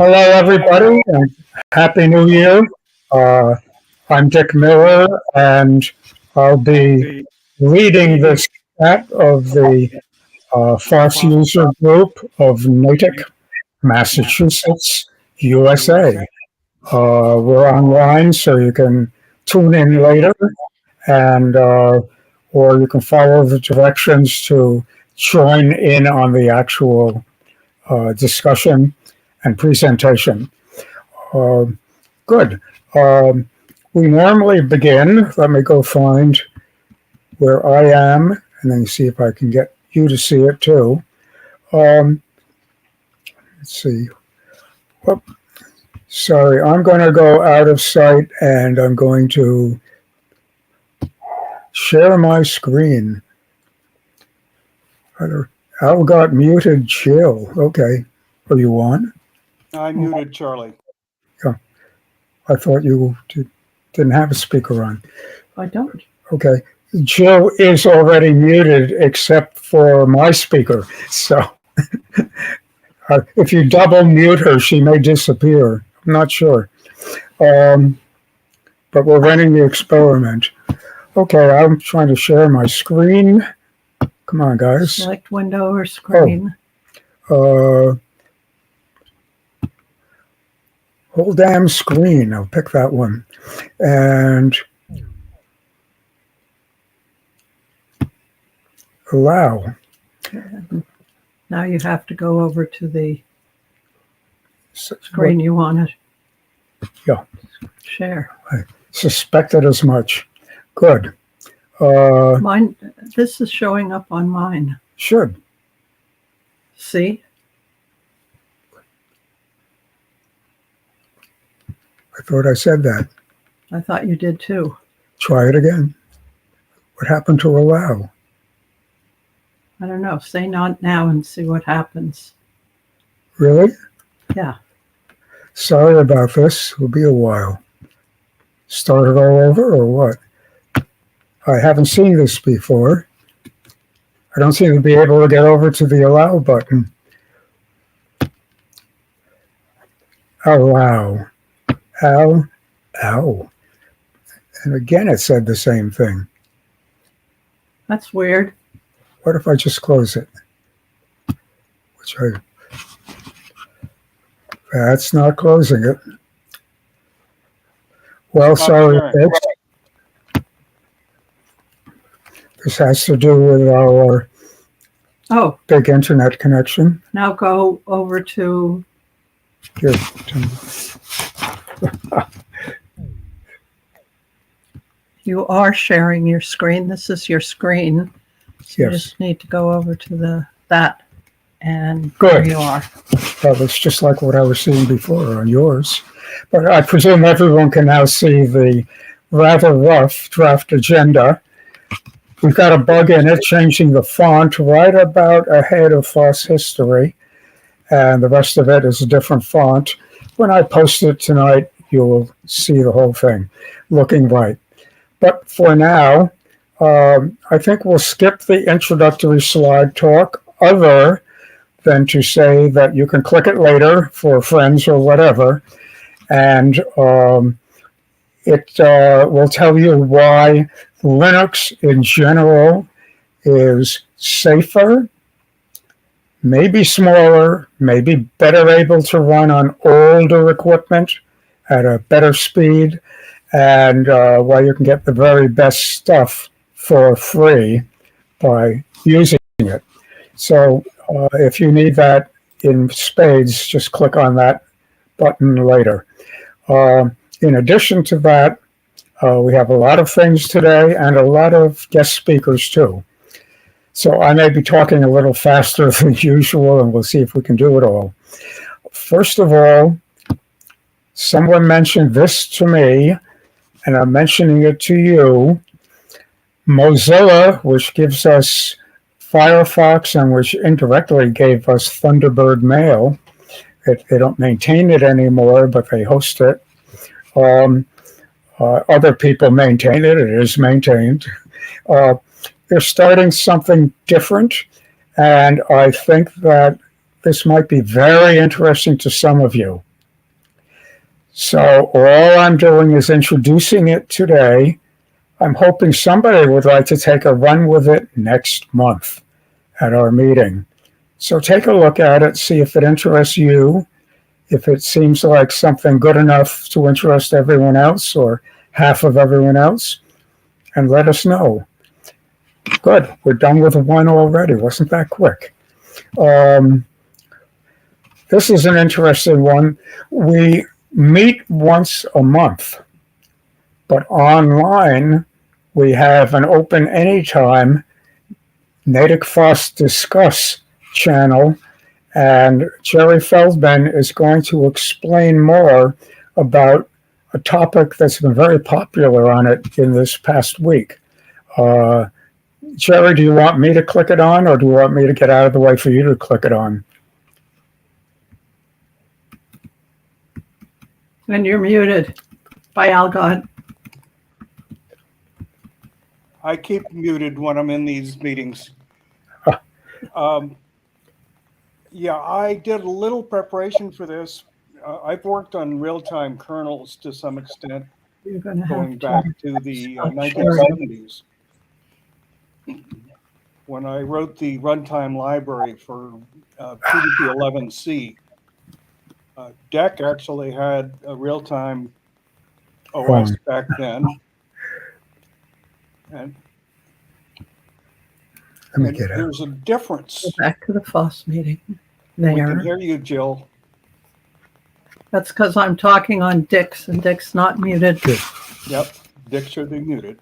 Hello, everybody, and Happy New Year. Uh, I'm Dick Miller, and I'll be leading this chat of the FOSS user group of Natick, Massachusetts, USA. We're online, so you can tune in later, and or you can follow the directions to join in on the actual discussion and presentation. Uh, Good. We normally begin. Let me go find where I am and then see if I can get you to see it too. Let's see. Whoop. Sorry, I'm going to go out of sight and I'm going to share my screen. Al got muted. Jill. Okay. Are you on? I muted Charlie. Yeah. I thought you didn't have a speaker on. I don't. Okay. Jill is already muted except for my speaker. So if you double mute her, she may disappear. I'm not sure. But we're running the experiment. Okay, I'm trying to share my screen. Come on, guys. Select window or screen. Whole damn screen. I'll pick that one. And allow. Now you have to go over to the screen you want to share. I suspected as much. Good. Mine. This is showing up on mine. Should. See? I thought I said that. I thought you did too. Try it again. What happened to allow? I don't know. Say not now and see what happens. Really? Yeah. Sorry about this. It'll be a while. Start it all over or what? I haven't seen this before. I don't seem to be able to get over to the allow button. Allow. Ow. Ow. And again, it said the same thing. That's weird. What if I just close it? That's not closing it. Well, sorry, folks. This has to do with our big internet connection. Now go over to... Here. You are sharing your screen. This is your screen. So yes. You just need to go over to that, and good. There you are. Well, it's just like what I was seeing before on yours. But I presume everyone can now see the rather rough draft agenda. We've got a bug in it, changing the font right about ahead of FOSS history, and the rest of it is a different font. When I post it tonight, you will see the whole thing looking right. But for now, I think we'll skip the introductory slide talk, other than to say that you can click it later for friends or whatever, and it will tell you why Linux in general is safer, maybe smaller, maybe better able to run on older equipment at a better speed, and why you can get the very best stuff for free by using it. So if you need that in spades, just click on that button later. In addition to that, we have a lot of things today and a lot of guest speakers too. So I may be talking a little faster than usual, and we'll see if we can do it all. First of all, someone mentioned this to me, and I'm mentioning it to you. Mozilla, which gives us Firefox and which indirectly gave us Thunderbird Mail, they don't maintain it anymore, but they host it. Other people maintain it. It is maintained. They're starting something different, and I think that this might be very interesting to some of you. So all I'm doing is introducing it today. I'm hoping somebody would like to take a run with it next month at our meeting. So take a look at it, see if it interests you, if it seems like something good enough to interest everyone else or half of everyone else, and let us know. Good, we're done with one already. Wasn't that quick? This is an interesting one. We meet once a month, but online we have an open anytime NatickFOSS Discuss channel, and Jerry Feldman is going to explain more about a topic that's been very popular on it in this past week. Jerry, do you want me to click it on, or do you want me to get out of the way for you to click it on? And you're muted by Algon. I keep muted when I'm in these meetings. Yeah, I did a little preparation for this. I've worked on real-time kernels to some extent, You're going to going have back to to the stop sharing. 1970s. When I wrote the runtime library for PDP-11C, DEC actually had a real-time OS back then. And Let me get out. there's a difference. Go back to the FOSS meeting. We can There. hear you, Jill. That's because I'm talking on Dick's, and Dick's not muted. Yep, Dick should be muted.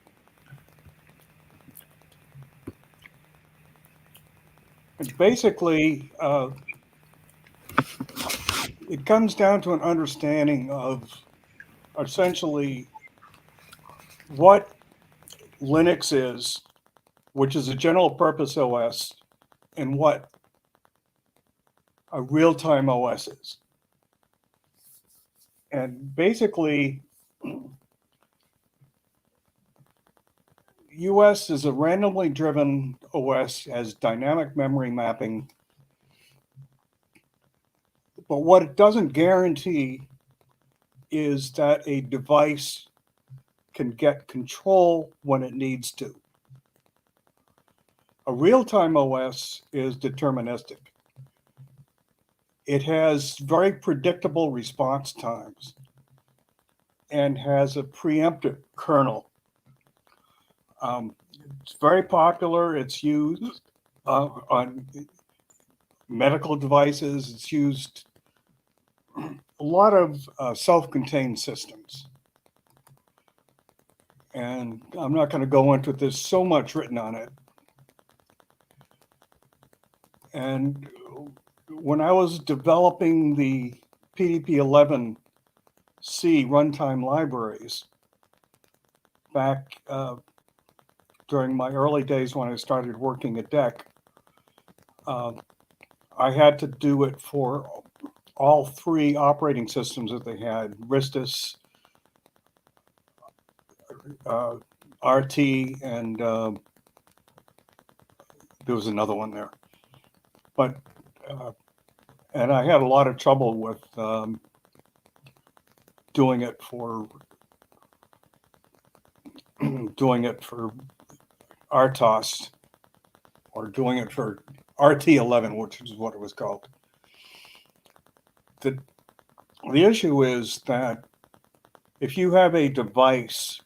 And basically, it comes down to an understanding of essentially what Linux is, which is a general purpose OS, and what a real-time OS is. And basically, US is a randomly driven OS, has dynamic memory mapping. But what it doesn't guarantee is that a device can get control when it needs to. A real-time OS is deterministic. It has very predictable response times and has a preemptive kernel. It's very popular. It's used on medical devices. It's used a lot of self-contained systems. And I'm not going to go into it. There's so much written on it. And when I was developing the PDP-11C runtime libraries back during my early days when I started working at DEC, I had to do it for all three operating systems that they had: Ristus, RT, and there was another one there. But and I had a lot of trouble with doing it for RTOS, or doing it for RT11, which is what it was called. The issue is that if you have a device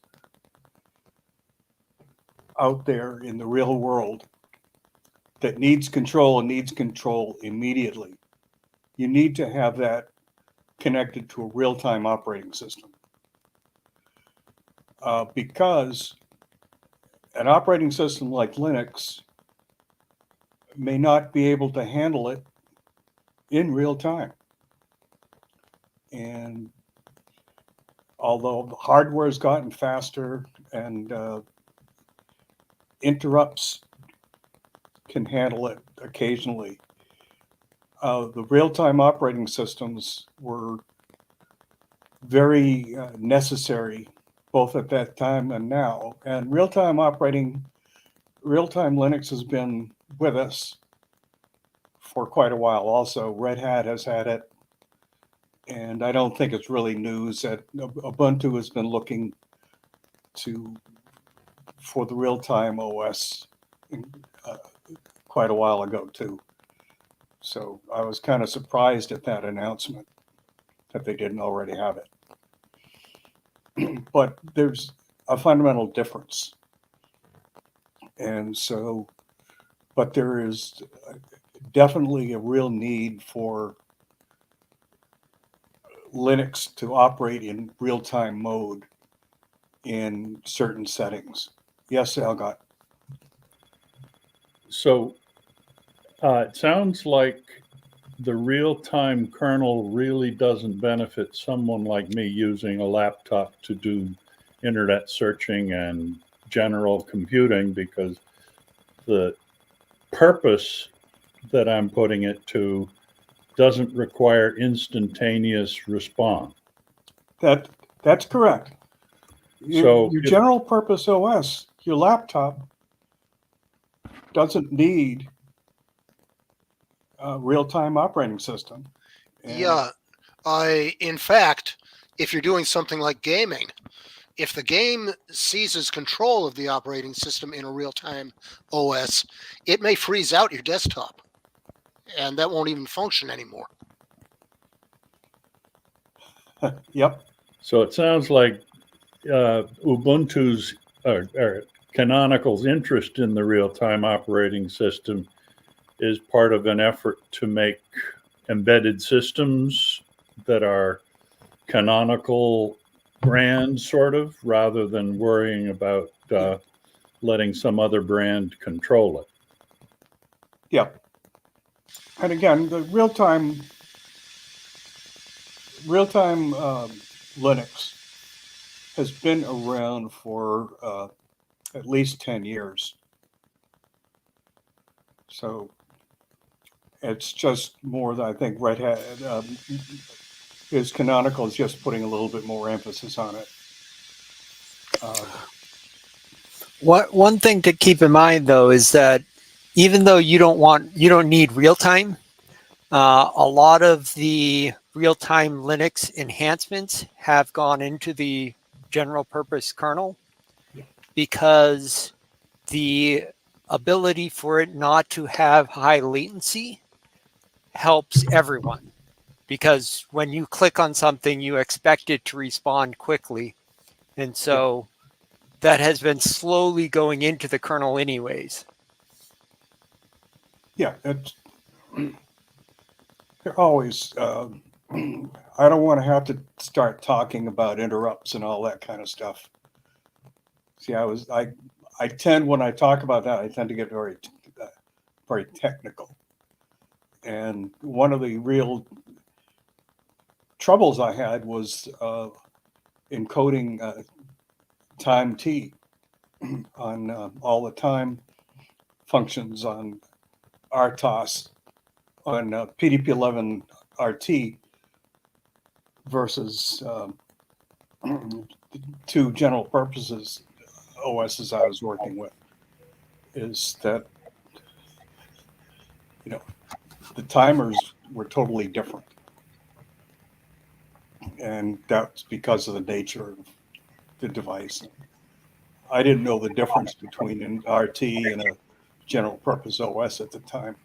out there in the real world that needs control and needs control immediately, you need to have that connected to a real-time operating system. Because an operating system like Linux may not be able to handle it in real time. And although the hardware has gotten faster and interrupts can handle it occasionally, the real-time operating systems were very necessary both at that time and now. And real-time Linux has been with us for quite a while also. Red Hat has had it. And I don't think it's really news that Ubuntu has been looking for the real-time OS uh, quite a while ago too. So I was kind of surprised at that announcement that they didn't already have it. But there's a fundamental difference. And so, but there is definitely a real need for Linux to operate in real-time mode in certain settings. Yes, Algot. So it sounds like the real-time kernel really doesn't benefit someone like me using a laptop to do internet searching and general computing, because the purpose that I'm putting it to doesn't require instantaneous response. That's correct. So Your general purpose OS, your laptop, doesn't need a real-time operating system. And Yeah, in fact, if you're doing something like gaming, if the game seizes control of the operating system in a real-time OS, it may freeze out your desktop, and that won't even function anymore. Yep. So it sounds like Ubuntu's or Canonical's interest in the real-time operating system is part of an effort to make embedded systems that are Canonical brand, sort of, rather than worrying about letting some other brand control it. Yeah. And again, the real-time Linux has been around for at least 10 years. So it's just more that I think Red Hat is Canonical is just putting a little bit more emphasis on it. One thing to keep in mind, though, is that even though you don't need real time, a lot of the real time Linux enhancements have gone into the general purpose kernel because the ability for it not to have high latency helps everyone. Because when you click on something, you expect it to respond quickly. And so that has been slowly going into the kernel anyways. Yeah, they're always, I don't want to have to start talking about interrupts and all that kind of stuff. See, I tend, when I talk about that, I tend to get very technical. And one of the real troubles I had was encoding time T on all the time functions on RTOS on PDP-11 RT versus two general purposes OSs I was working with, is that, you know, the timers were totally different. And that's because of the nature of the device. I didn't know the difference between an RT and a general purpose OS at the time,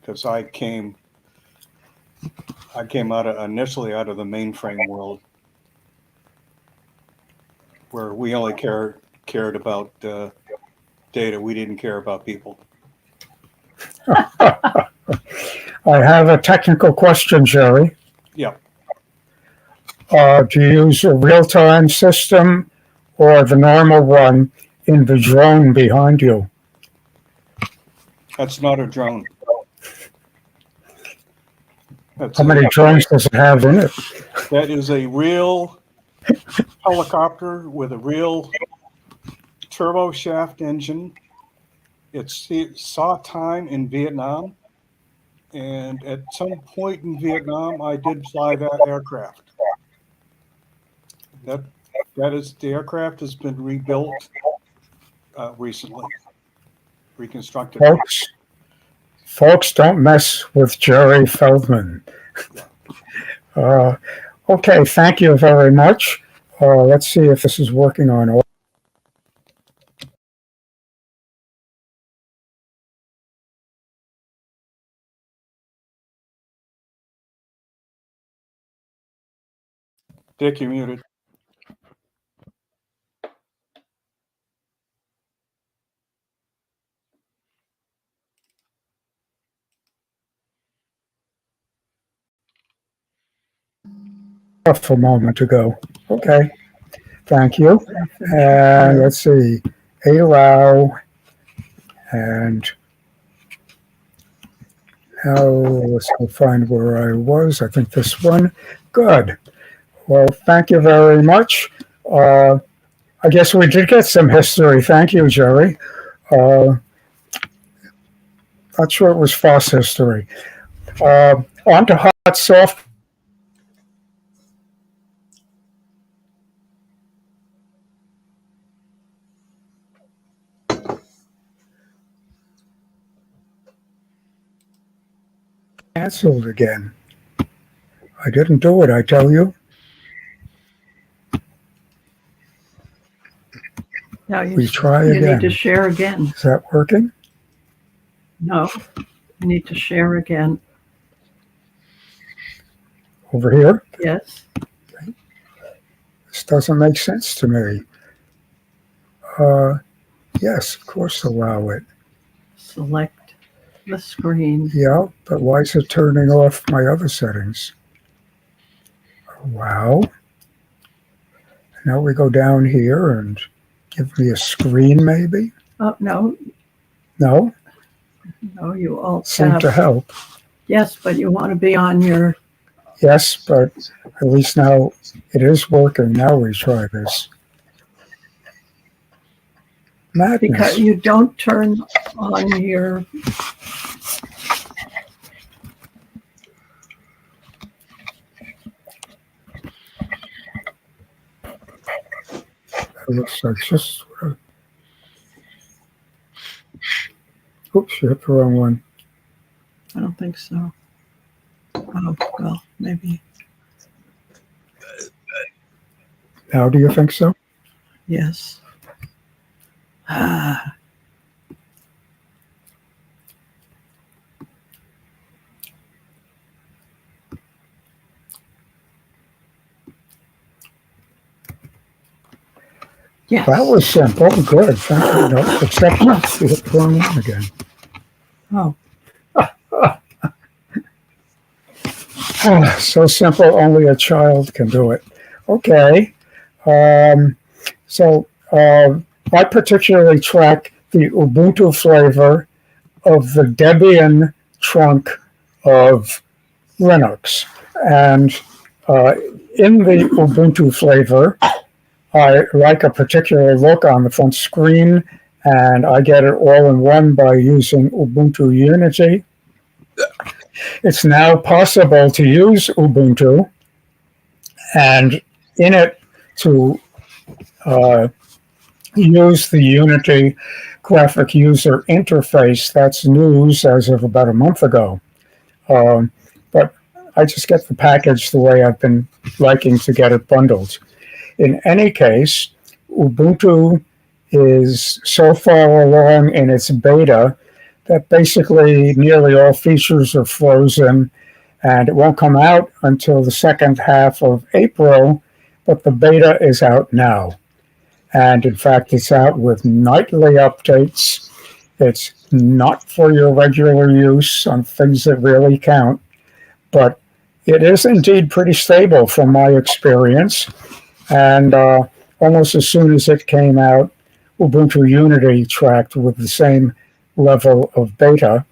because I came initially out of the mainframe world, where we only cared about data. We didn't care about people. I have a technical question, Jerry. Yeah. Do you use a real-time system or the normal one in the drone behind you? That's not a drone. How many drones does it have in it? That is a real helicopter with a real turbo shaft engine. It saw time in Vietnam, and at some point in Vietnam, I did fly that aircraft. That is, the aircraft has been rebuilt recently, reconstructed. Folks, don't mess with Jerry Feldman. Okay, thank you very much. Let's see if this is working on all. Dick, you muted. A moment ago. Okay, thank you. And let's see, allow, and now let's go find where I was. I think this one. Good. Well, thank you very much. I guess we did get some history. Thank you, Jerry. Not sure it was FOSS history. On to hot soft. Canceled again. I didn't do it, I tell you. Now We try you need to again. share again. Is that working? No, you need to share again. Over here? Yes. This doesn't make sense to me. Yes, of course, allow it. Select the screen. Yeah, but why is it turning off my other settings? Wow. Now we go down here and give me a screen, maybe? Oh, no, No? no, you alt Seemed to tab. help. Yes, but you want to be on your, Yes, but at least now it is working. Now we try this. because Madness. you don't turn on your, It looks like just. Oops, you hit the wrong one. I don't think so. Oh, well, maybe, Now do you think so? yes. Ah, yes. That was simple. Good. Thank you. No, except you hit the wrong one again. Oh, So simple, only a child can do it. Okay. So I particularly track the Ubuntu flavor of the Debian trunk of Linux. And in the Ubuntu flavor, I like a particular look on the front screen, and I get it all in one by using Ubuntu Unity. It's now possible to use Ubuntu and in it to use the Unity graphic user interface. That's news as of about a month ago. But I just get the package the way I've been liking to get it bundled. In any case, Ubuntu is so far along in its beta that basically nearly all features are frozen, and it won't come out until the second half of April, but the beta is out now. And in fact, it's out with nightly updates. It's not for your regular use on things that really count, but it is indeed pretty stable from my experience. And almost as soon as it came out, Ubuntu Unity tracked with the same level of beta,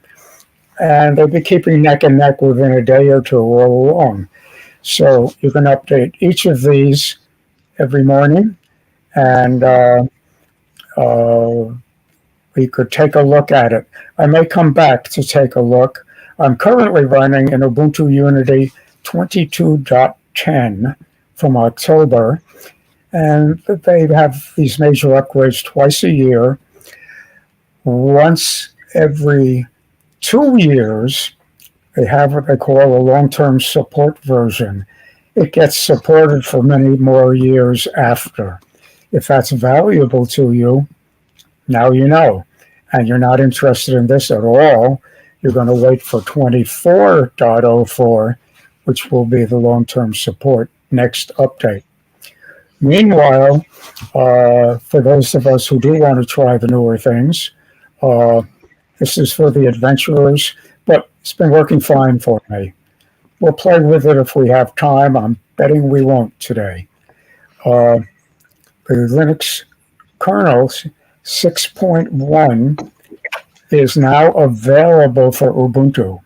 and they'll be keeping neck and neck within a day or two all along. So you can update each of these every morning, and we could take a look at it. I may come back to take a look. I'm currently running an Ubuntu Unity 22.10 from October, and they have these major upgrades twice a year. Once every 2 years, They have what they call a long-term support version. It gets supported for many more years after. If that's valuable to you, now you know. And you're not interested in this at all, you're going to wait for 24.04, which will be the long-term support next update. Meanwhile, for those of us who do want to try the newer things, this is for the adventurers, but it's been working fine for me. We'll play with it if we have time. I'm betting we won't today. The Linux kernel 6.1 is now available for Ubuntu,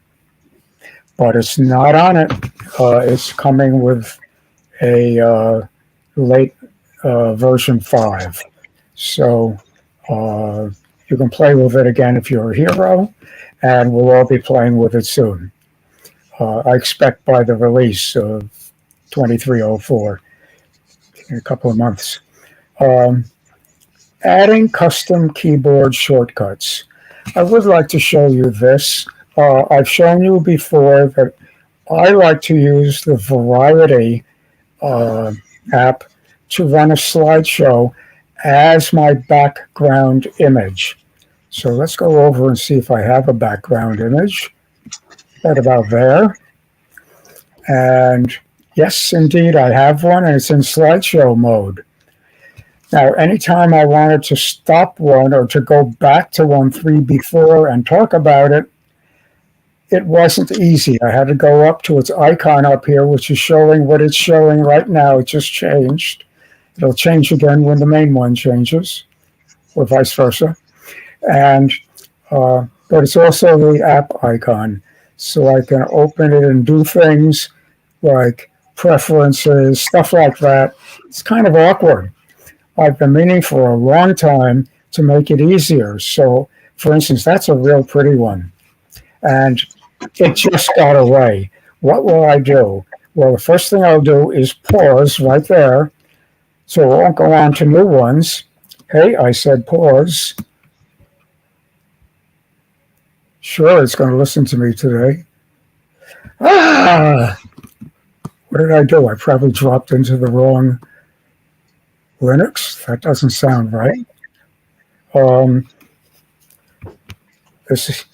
but it's not on it. It's coming with a late version 5. So you can play with it again if you're a hero, and we'll all be playing with it soon. I expect by the release of 2304 in a couple of months. Adding custom keyboard shortcuts. I would like to show you this. I've shown you before that I like to use the Variety app to run a slideshow as my background image. So let's go over and see if I have a background image. Right about there. And yes, indeed, I have one, and it's in slideshow mode. Now, anytime I wanted to stop one or to go back to 1.3 before and talk about it, it wasn't easy. I had to go up to its icon up here, which is showing what it's showing right now. It just changed. It'll change again when the main one changes, or vice versa. And but it's also the app icon, so I can open it and do things like preferences, stuff like that. It's kind of awkward. I've been meaning for a long time to make it easier. So, for instance, that's a real pretty one. And it just got away. What will I do? Well, the first thing I'll do is pause right there, so it won't go on to new ones. Hey, I said pause. Sure, it's going to listen to me today. What did I do? I probably dropped into the wrong Linux. That doesn't sound right. This is,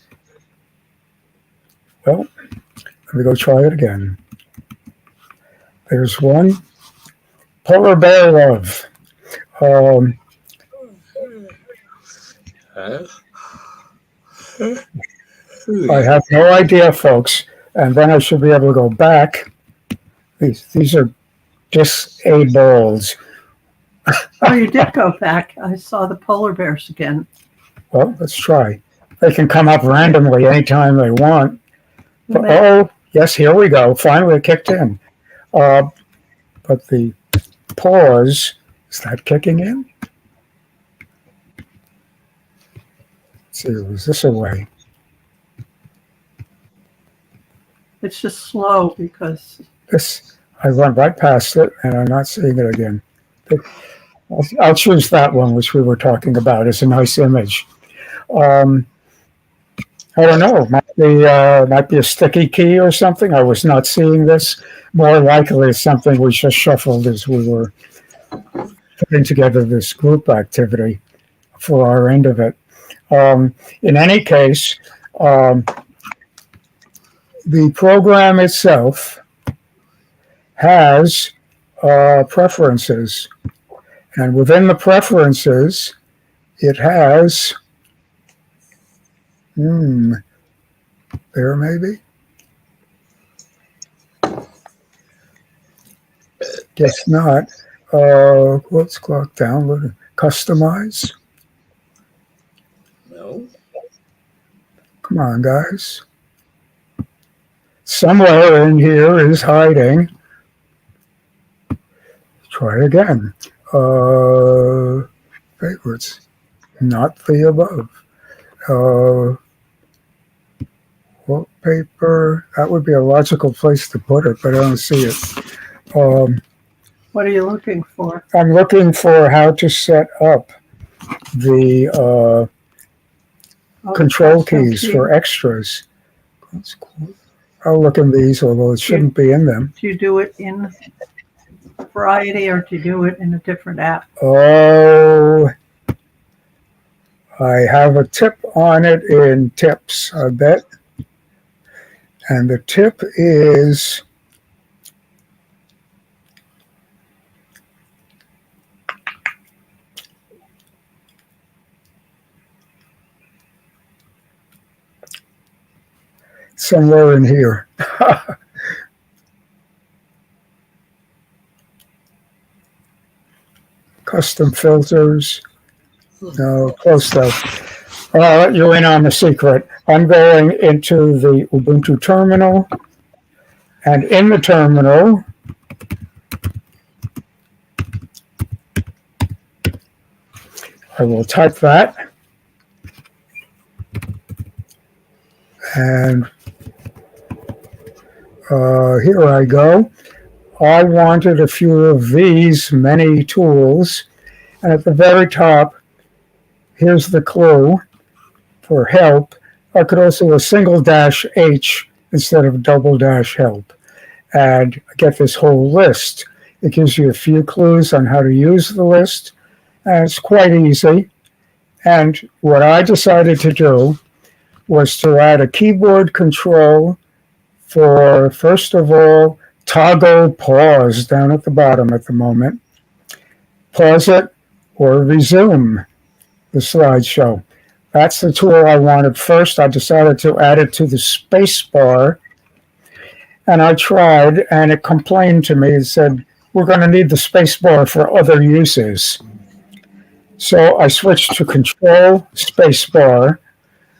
well, let me go try it again. There's one. Polar Bear Love. I have no idea, folks. And then I should be able to go back. These are disabled. Oh, you did go back. I saw the polar bears again. Well, let's try. They can come up randomly anytime they want. But, oh, yes, here we go. Finally, it kicked in. But the pause, is that kicking in? Let's see, was this a way? It's just slow because This, I went right past it, and I'm not seeing it again. I'll choose that one, which we were talking about. It's a nice image. I don't know. Might be a sticky key or something. I was not seeing this. More likely, it's something we just shuffled as we were putting together this group activity for our end of it. In any case, the program itself has preferences. And within the preferences, it has, there maybe? Guess not. Let's clock down, customize. No. Come on, guys. Somewhere in here is hiding. Try again. Favorites, not the above. Wallpaper, that would be a logical place to put it, but I don't see it. what are you looking for? I'm looking for how to set up the control keys for extras. That's cool. I'll look in these, although it shouldn't be in them. Do you do it in Variety or do you do it in a different app? Oh, I have a tip on it in tips, I bet. And the tip is somewhere in here. Custom filters. No, close though. I'll let you in on the secret. I'm going into the Ubuntu terminal. And in the terminal, I will type that. And here I go. I wanted a few of these many tools. And at the very top, here's the clue for help. I could also do a single dash H instead of double dash help. And get this whole list. It gives you a few clues on how to use the list. And it's quite easy. And what I decided to do was to add a keyboard control for, first of all, toggle pause down at the bottom at the moment. Pause it or resume the slideshow. That's the tool I wanted first. I decided to add it to the space bar. And I tried, and it complained to me. It said, we're going to need the space bar for other uses. So I switched to Control Space Bar,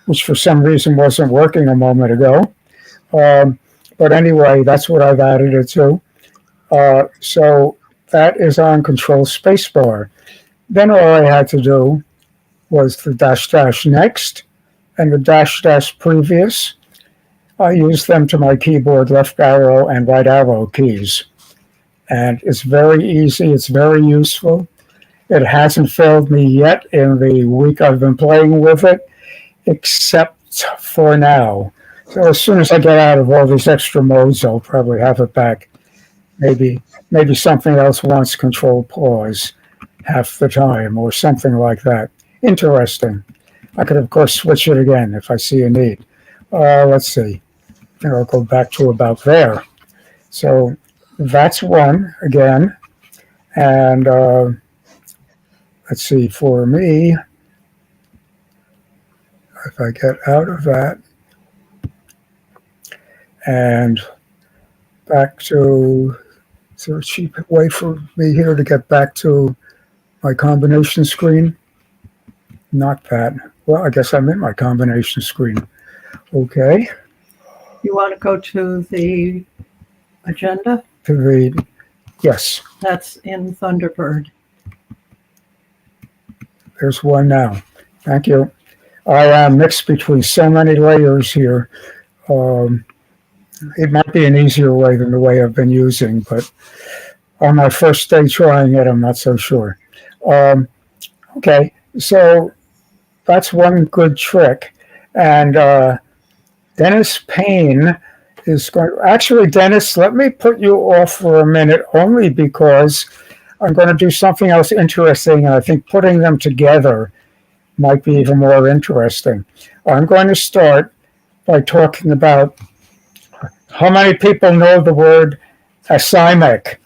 which for some reason wasn't working a moment ago. But anyway, that's what I've added it to. So that is on Control Space Bar. Then all I had to do was the dash dash next and the dash dash previous. I use them to my keyboard left arrow and right arrow keys. And it's very easy. It's very useful. It hasn't failed me yet in the week I've been playing with it, except for now. So as soon as I get out of all these extra modes, I'll probably have it back. Maybe something else wants control pause half the time or something like that. Interesting. I could, of course, switch it again if I see a need. Let's see. Here, I'll go back to about there. So that's one again. And let's see, for me, if I get out of that and back to, is there a cheap way for me here to get back to my combination screen? Not that. Well, I guess I'm in my combination screen. Okay. You want to go to the agenda? To the, yes, That's in Thunderbird. there's one now. Thank you. I am mixed between so many layers here. It might be an easier way than the way I've been using, but on my first day trying it, I'm not so sure. Okay, so that's one good trick. And Dennis Payne is going to, actually, Dennis, let me put you off for a minute only because I'm going to do something else interesting, and I think putting them together might be even more interesting. I'm going to start by talking about how many people know the word acymic.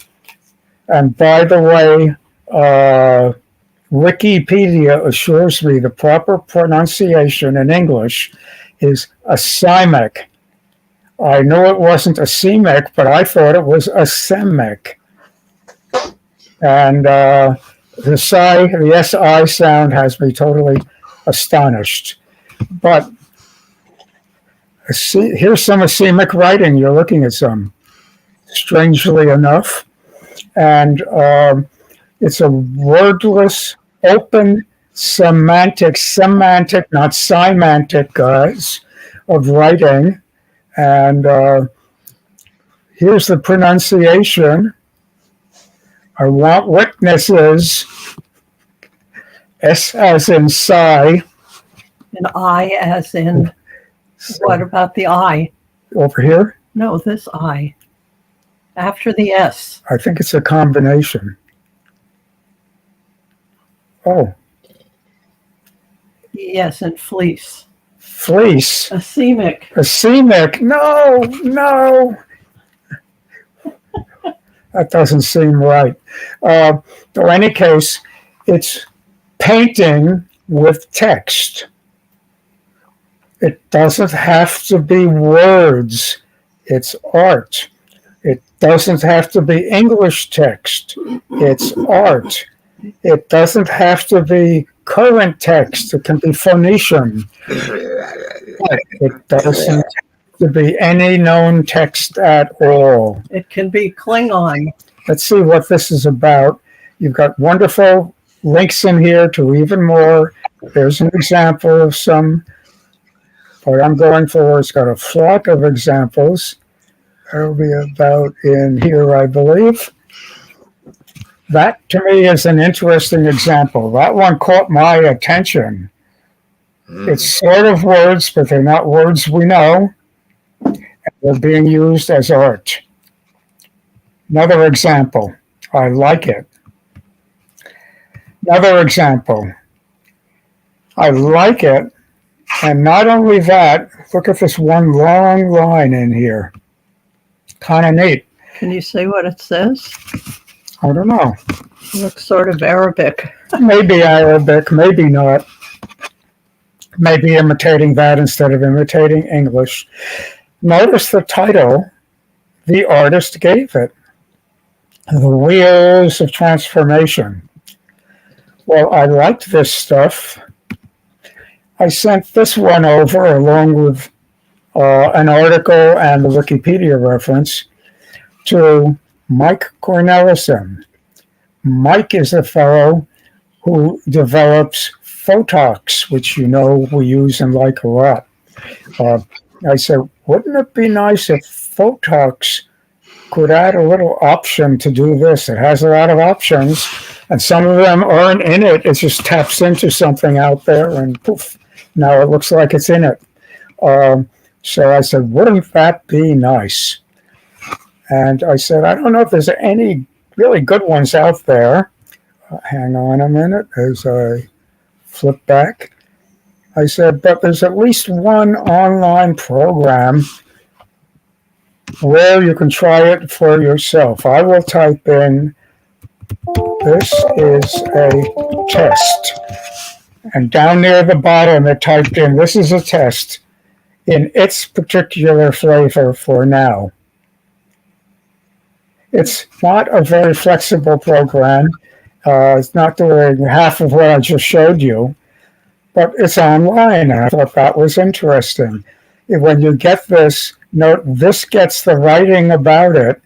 And by the way, Wikipedia assures me the proper pronunciation in English is acymic. I know it wasn't asemic, but I thought it was asemic. And the SI sound has me totally astonished. But here's some asemic writing. You're looking at some, strangely enough. And it's a wordless, open semantic, not semantic, guys, of writing. And here's the pronunciation. I want witnesses. S as in psi. And I as in, what about the I? Over here? No, this I. After the S. I think it's a combination. Oh, Yes, and fleece. fleece. Acemic. Acemic. No, no. That doesn't seem right. In any case, it's painting with text. It doesn't have to be words. It's art. It doesn't have to be English text. It's art. It doesn't have to be current text. It can be Phoenician. It doesn't have to be any known text at all. It can be Klingon. Let's see what this is about. You've got wonderful links in here to even more. There's an example of some. What I'm going for, it's got a flock of examples. That'll be about in here, I believe. That, to me, is an interesting example. That one caught my attention. It's sort of words, but they're not words we know. They're being used as art. Another example. I like it. Another example. I like it. And not only that, look at this one long line in here. Kind of neat. Can you say what it says? I don't know. It looks sort of Arabic. Maybe Arabic, maybe not. Maybe imitating that instead of imitating English. Notice the title the artist gave it. The Wheels of Transformation. Well, I liked this stuff. I sent this one over along with an article and the Wikipedia reference to Mike Cornelison. Mike is a fellow who develops Photox, which you know we use and like a lot. I said, wouldn't it be nice if Photox could add a little option to do this? It has a lot of options, and some of them aren't in it. It just taps into something out there, and poof, now it looks like it's in it. So I said, wouldn't that be nice? And I said, I don't know if there's any really good ones out there. Hang on a minute as I flip back. I said, but there's at least one online program where you can try it for yourself. I will type in, this is a test. And down near the bottom, it typed in, this is a test in its particular flavor for now. It's not a very flexible program. It's not doing half of what I just showed you, but it's online. I thought that was interesting. When you get this, note this gets the writing about it.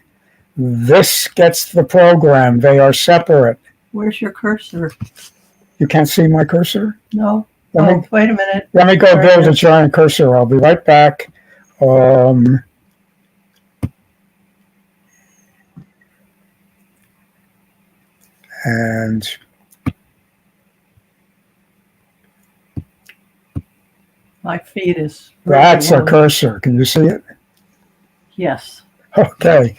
This gets the program. They are separate. Where's your cursor? You can't see my cursor? No. Let me, Wait a minute. let me go build a giant cursor. I'll be right back. And My feed is. really that's a low. cursor. Can you see it? Yes. Okay.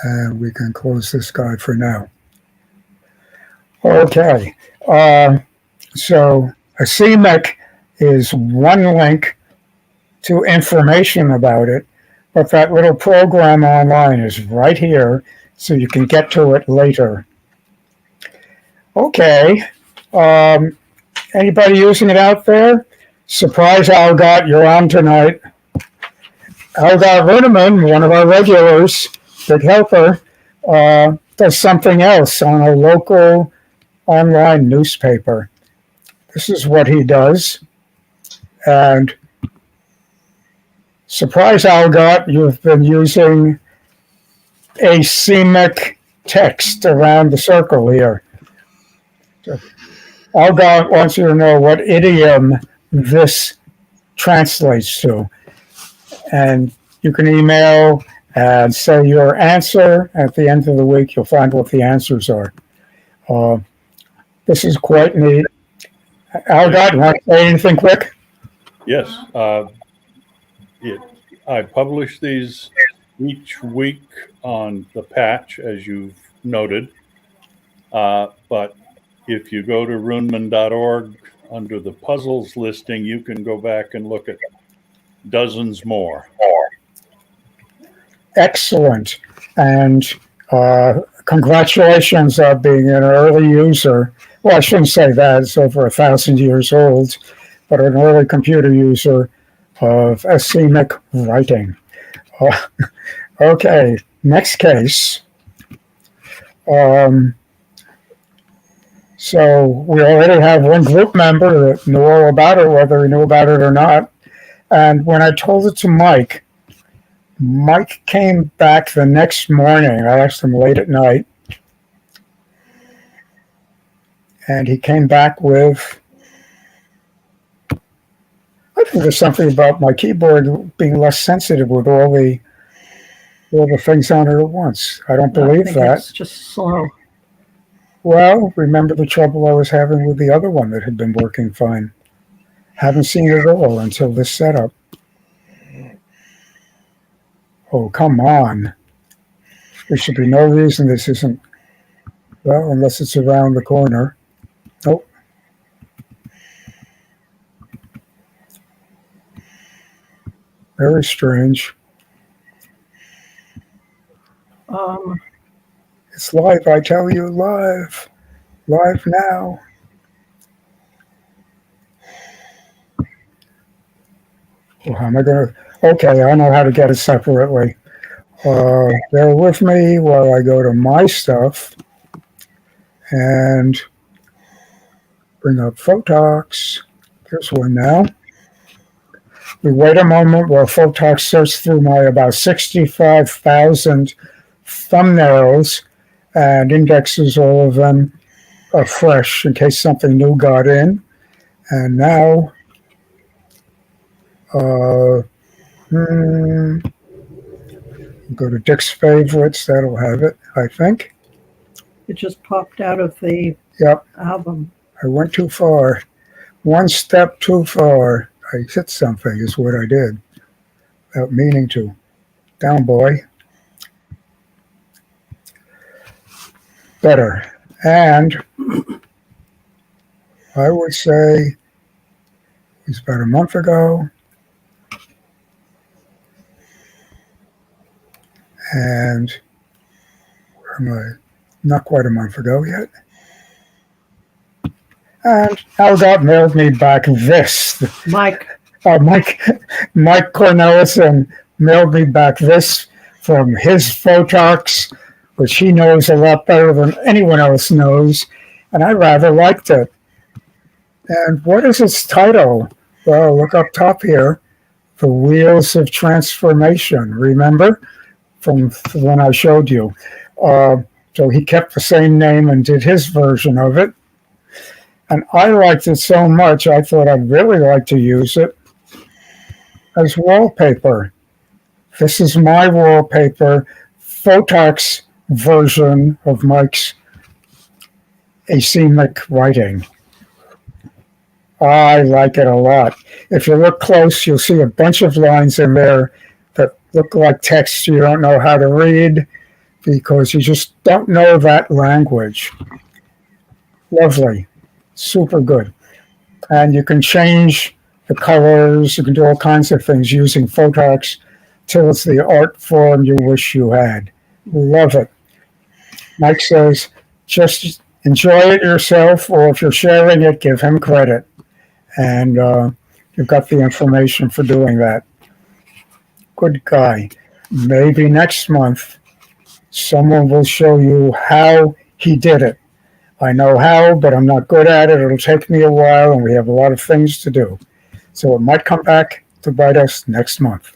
And we can close this guy for now. Okay. So Acemic is one link to information about it, but that little program online is right here, so you can get to it later. Okay. Anybody using it out there? Surprise, Algot, you're on tonight. Algot Runeman, one of our regulars, big helper, does something else on a local online newspaper. This is what he does. And surprise, Algot, you've been using acemic text around the circle here. So Algot wants you to know what idiom this translates to. And you can email and say your answer. At the end of the week, you'll find what the answers are. This is quite neat. Algot, want to say anything quick? Yes. I publish these each week on the patch, as you've noted. But if you go to runeman.org under the puzzles listing, you can go back and look at dozens more. Excellent. And congratulations on being an early user. Well, I shouldn't say that. It's over 1,000 years old, but an early computer user of asemic writing. Okay, next case. So we already have one group member that knew all about it, whether he knew about it or not. And when I told it to Mike came back the next morning. I asked him late at night. And he came back with, I think there's something about my keyboard being less sensitive with all the things on it at once. I don't believe that. It's just slow. Well, remember the trouble I was having with the other one that had been working fine. Haven't seen it at all until this setup. Oh, come on. There should be no reason this isn't, well, unless it's around the corner. Nope. Very strange. It's live, I tell you, live. Live now. Well, how am I going to? Okay, I know how to get it separately. Bear with me while I go to my stuff and bring up Photox. There's one now. We wait a moment while Photox searches through my about 65,000 thumbnails and indexes all of them afresh in case something new got in. And now, go to Dick's Favorites. That'll have it, I think. It just popped out of the Yep, album. I went too far. One step too far. I hit something is what I did without meaning to. Down, boy. Better. And I would say it was about a month ago. And where am I? Not quite a month ago yet. And Al got mailed me back this. Mike, Mike Cornelison mailed me back this from his Photox, which he knows a lot better than anyone else knows, and I rather liked it. And what is its title? Well, look up top here, The Wheels of Transformation, remember? From when I showed you. So he kept the same name and did his version of it. And I liked it so much, I thought I'd really like to use it as wallpaper. This is my wallpaper, Photox version of Mike's asemic writing. I like it a lot. If you look close, you'll see a bunch of lines in there that look like text you don't know how to read because you just don't know that language. Lovely. Super good. And you can change the colors. You can do all kinds of things using Photox till it's the art form you wish you had. Love it. Mike says, just enjoy it yourself, or if you're sharing it, give him credit. And you've got the information for doing that. Good guy. Maybe next month, someone will show you how he did it. I know how, but I'm not good at it. It'll take me a while, and we have a lot of things to do. So it might come back to bite us next month.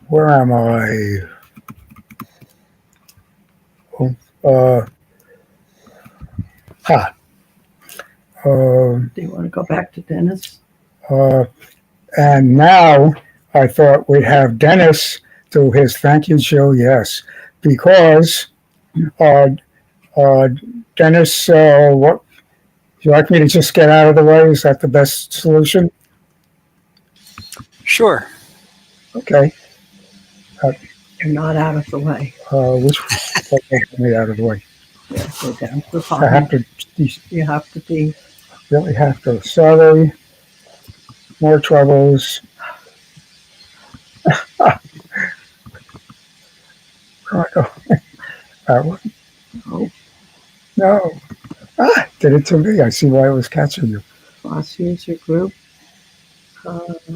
Where am I? do you want to go back to Dennis? And now I thought we'd have Dennis do his thank you, Jill, yes, because Dennis, what, you like me to just get out of the way? Is that the best solution? Sure. Okay. You're not out of the way. Which get me out of the way? Yeah, go down to the I have bottom. to You have to be, really have to. Sorry, more troubles. Oh, that one. oh, No. Did it to me. I see why it was catching you. FOSS user group. Wait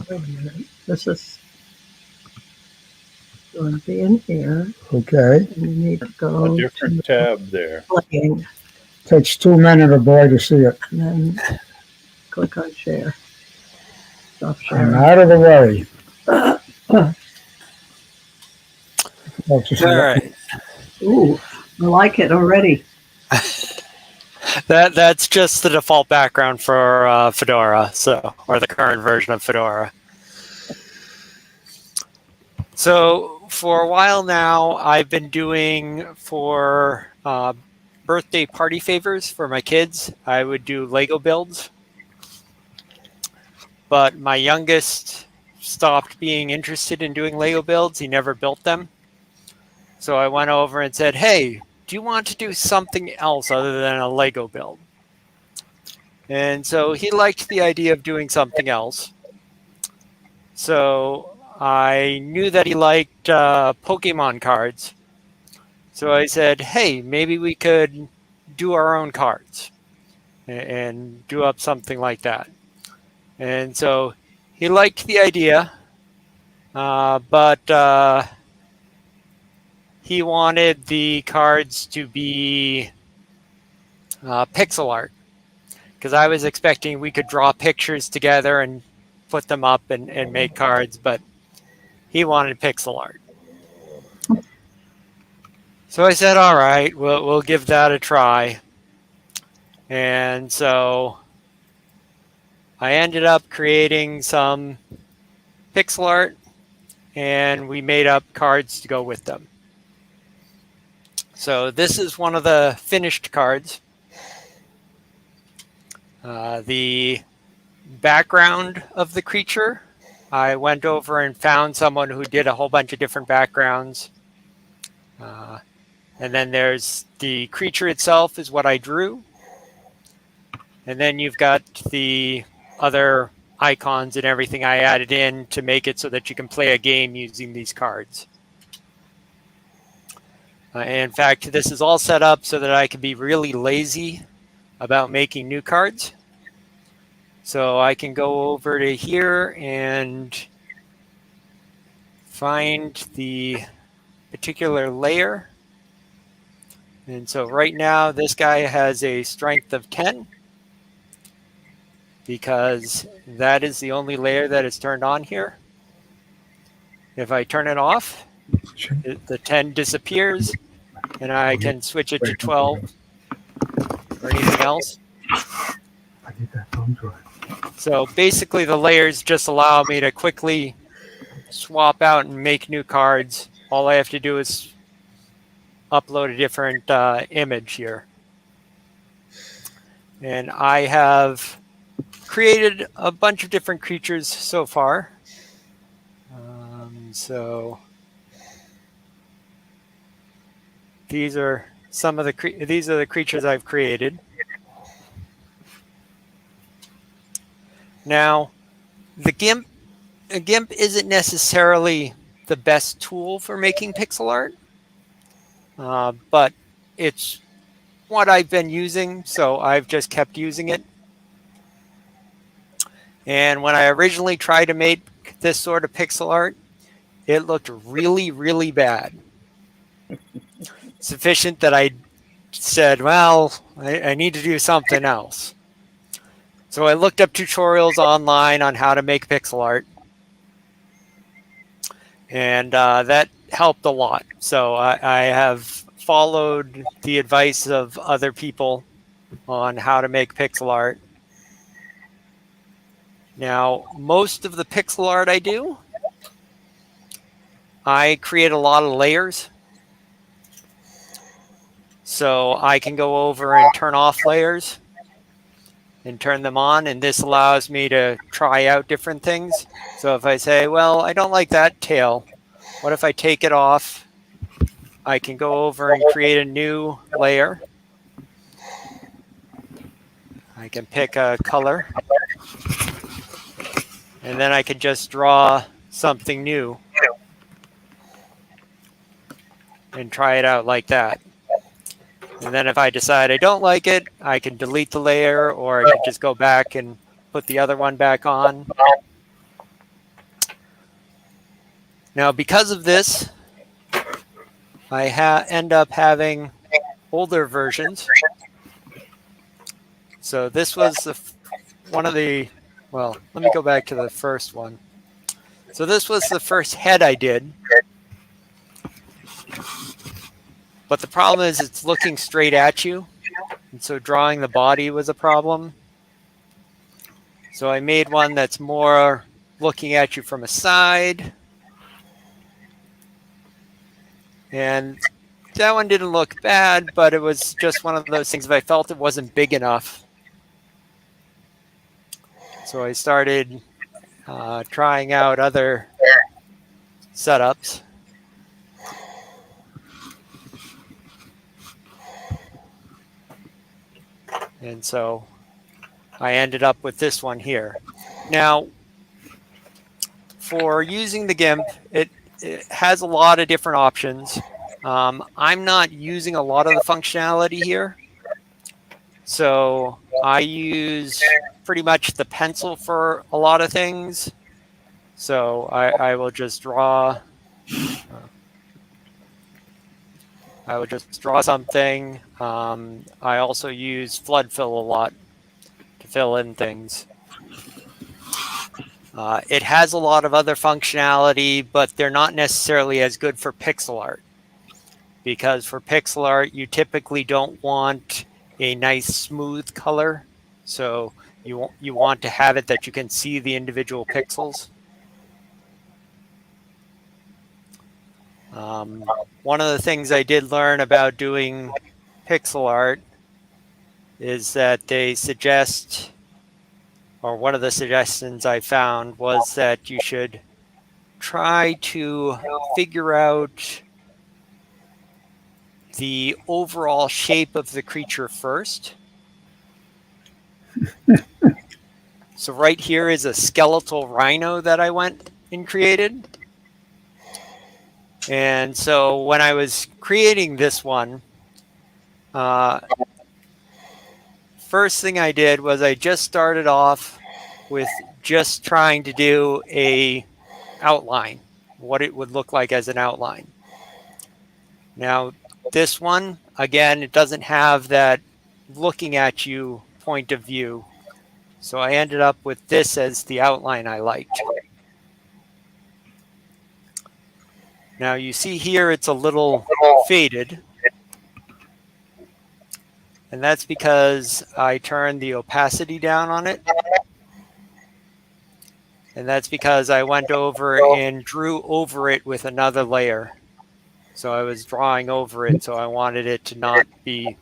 a minute. This is going to be in here, Okay. and you need to A go different to tab there. playing, Takes 2 men and a boy to see it. and then click on share. Stop I'm sharing. out of the way. Oh, just All right. Ooh, I like it already. That's just the default background for Fedora, or the current version of Fedora. So for a while now, I've been doing for birthday party favors for my kids. I would do Lego builds, but my youngest stopped being interested in doing Lego builds. He never built them. So I went over and said, "Hey, do you want to do something else other than a Lego build?" And so he liked the idea of doing something else. So I knew that he liked Pokemon cards. So I said, hey, maybe we could do our own cards and do up something like that. And so he liked the idea, but he wanted the cards to be pixel art, because I was expecting we could draw pictures together and put them up and make cards, but he wanted pixel art. So I said, all right, we'll give that a try. And so I ended up creating some pixel art, and we made up cards to go with them. So this is one of the finished cards. The background of the creature, I went over and found someone who did a whole bunch of different backgrounds. And then there's the creature itself is what I drew. And then you've got the other icons and everything I added in to make it so that you can play a game using these cards. In fact, this is all set up so that I can be really lazy about making new cards. So I can go over to here and find the particular layer. And so right now, this guy has a strength of 10 because that is the only layer that is turned on here. If I turn it off, the 10 disappears, and I can switch it to 12 or anything else. I need that thumb drive. So basically, the layers just allow me to quickly swap out and make new cards. All I have to do is upload a different image here. And I have created a bunch of different creatures so far. So these are some of the creatures I've created. Now, a GIMP isn't necessarily the best tool for making pixel art, but it's what I've been using, so I've just kept using it. And when I originally tried to make this sort of pixel art, it looked really, really bad. Sufficient that I said, well, I need to do something else. So I looked up tutorials online on how to make pixel art. And that helped a lot. So I have followed the advice of other people on how to make pixel art. Now, most of the pixel art I do, I create a lot of layers. So I can go over and turn off layers. and turn them on. And this allows me to try out different things. So if I say, well, I don't like that tail, what if I take it off? I can go over and create a new layer. I can pick a color. And then I can just draw something new and try it out like that. And then if I decide I don't like it, I can delete the layer, or I can just go back and put the other one back on. Now, because of this, I end up having older versions. So this was one of the, well, let me go back to the first one. So this was the first head I did. But the problem is it's looking straight at you. And so drawing the body was a problem. So I made one that's more looking at you from a side. And that one didn't look bad, but it was just one of those things if I felt it wasn't big enough. So I started trying out other setups. And so I ended up with this one here. Now, for using the GIMP, it has a lot of different options. I'm not using a lot of the functionality here. So I use pretty much the pencil for a lot of things. So I will just draw. I would just draw something. I also use flood fill a lot to fill in things. It has a lot of other functionality, but they're not necessarily as good for pixel art. Because for pixel art, you typically don't want a nice smooth color. So you want to have it that you can see the individual pixels. One of the things I did learn about doing pixel art is that they suggest, or one of the suggestions I found was that you should try to figure out the overall shape of the creature first. So right here is a skeletal rhino that I went and created. And so when I was creating this one, first thing I did was I just started off with just trying to do a outline, what it would look like as an outline. Now, this one, again, it doesn't have that looking at you point of view. So I ended up with this as the outline I liked. Now you see here it's a little faded. And that's because I turned the opacity down on it. And that's because I went over and drew over it with another layer. So I was drawing over it, so I wanted it to not be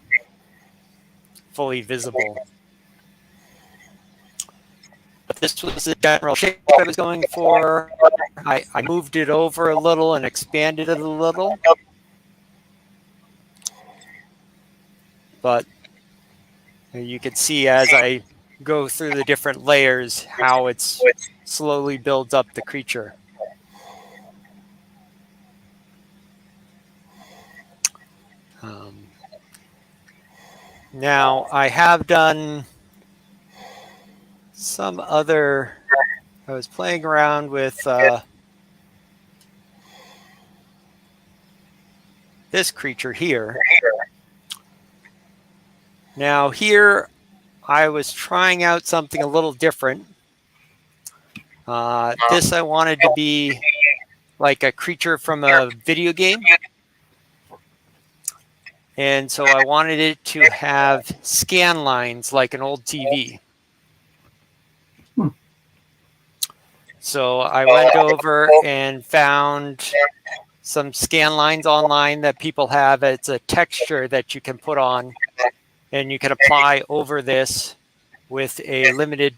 fully visible. But this was the general shape I was going for. I moved it over a little and expanded it a little. But you can see as I go through the different layers how it slowly builds up the creature. Now I have done some other, I was playing around with this creature here. Now here I was trying out something a little different. This I wanted to be like a creature from a video game. And so I wanted it to have scan lines like an old TV. So I went over and found some scan lines online that people have. It's a texture that you can put on and you can apply over this with a limited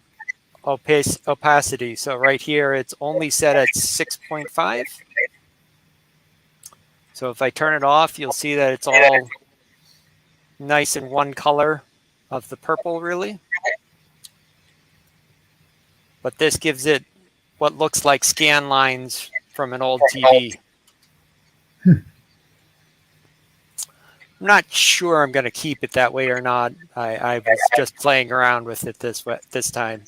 opacity. So right here, it's only set at 6.5. So if I turn it off, you'll see that it's all nice in one color of the purple, really. But this gives it what looks like scan lines from an old TV. I'm not sure I'm going to keep it that way or not. I was just playing around with it this time.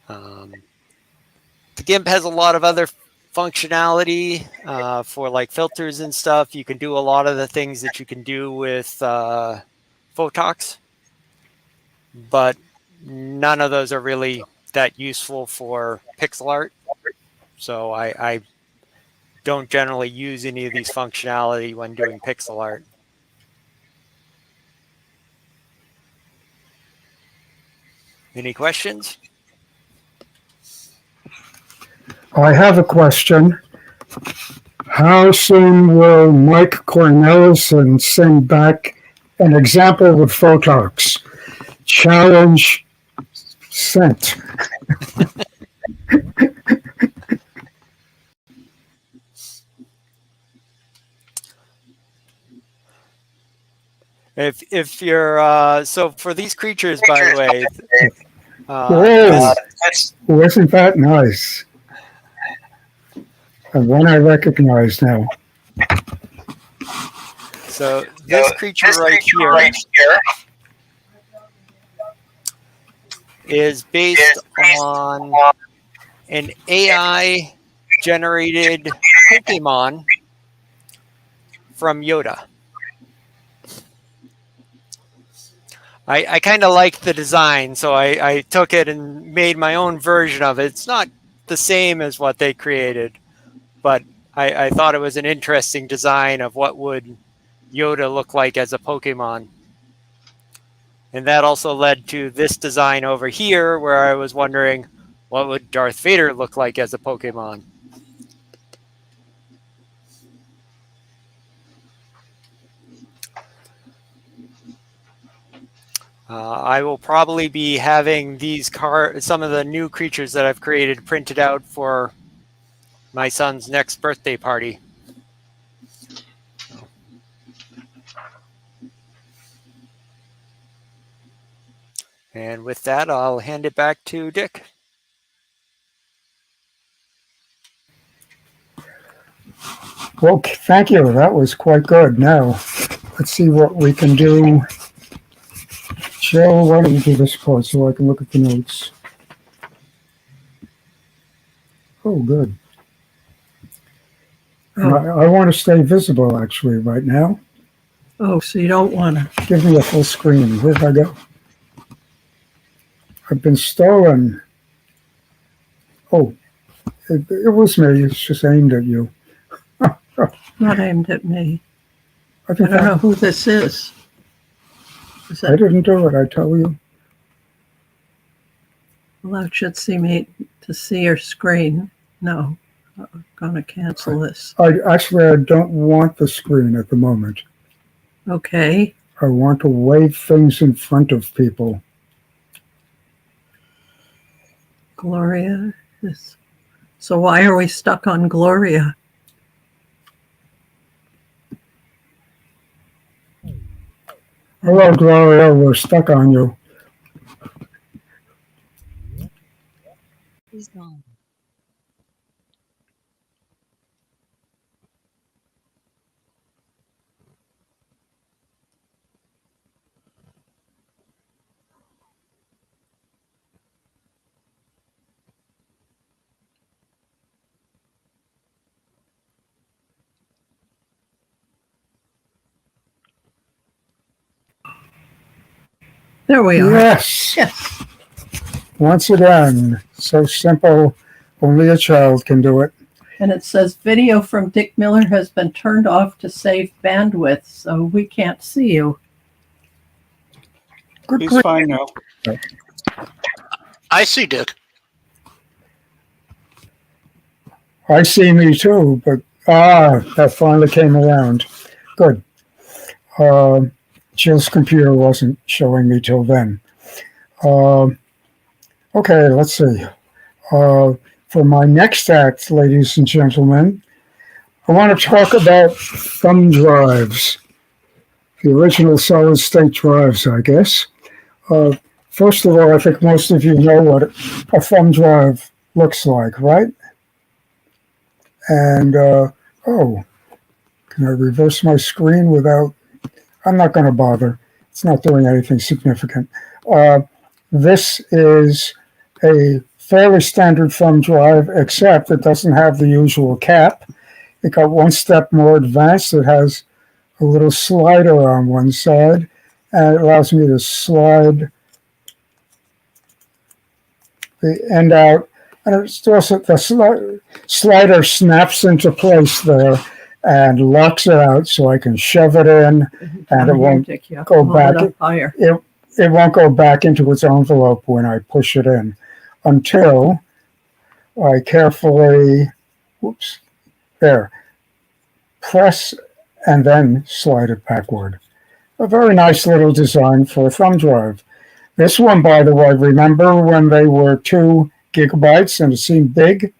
The GIMP has a lot of other functionality for like filters and stuff. You can do a lot of the things that you can do with Photox, but none of those are really that useful for pixel art. So I don't generally use any of these functionality when doing pixel art. Any questions? I have a question. How soon will Mike Cornelison send back an example with Photox? Challenge sent. If you're so for these creatures, by the way, Whoa, wasn't that nice? And one I recognize now. So this creature right here is based on an AI generated Pokemon from Yoda. I kind of like the design, so I took it and made my own version of it. It's not the same as what they created, but I thought it was an interesting design of what would Yoda look like as a Pokemon. And that also led to this design over here, where I was wondering, what would Darth Vader look like as a Pokemon? I will probably be having these some of the new creatures that I've created printed out for my son's next birthday party. And with that, I'll hand it back to Dick. Well, thank you. That was quite good. Now, let's see what we can do. Jill, why don't you do this part so I can look at the notes? Oh, good. Oh, I want to stay visible, actually, right now. oh, so you don't want to. Give me a full screen. Where'd I go? I've been stolen. Oh, it was me. It's just aimed at you. Not aimed at me. I I think don't know who this is. Is I that, didn't do it, I tell you. well, that should see me to see your screen. No, I'm going to cancel this. I don't want the screen at the moment. Okay. I want to wave things in front of people. Gloria is. So why are we stuck on Gloria? Hello, Gloria. We're stuck on you. He's gone. There we are. Yes. Yes. Once again, so simple, only a child can do it. And it says video from Dick Miller has been turned off to save bandwidth, so we can't see you. Good He's grief. fine now. I see Dick. I see me too, but that finally came around. Good. Jill's computer wasn't showing me till then. Okay, let's see. For my next act, ladies and gentlemen, I want to talk about thumb drives, the original solid-state drives, I guess. First of all, I think most of you know what a thumb drive looks like, right? And, oh, can I reverse my screen without, I'm not going to bother. It's not doing anything significant. This is a fairly standard thumb drive, except it doesn't have the usual cap. It got one step more advanced. It has a little slider on one side, and it allows me to slide the end out. And it's also, the slider snaps into place there and locks it out so I can shove it in, and it won't go back. It won't go back into its envelope when I push it in until I carefully, whoops, there, press and then slide it backward. A very nice little design for a thumb drive. This one, by the way, remember when they were 2 gigabytes and it seemed big?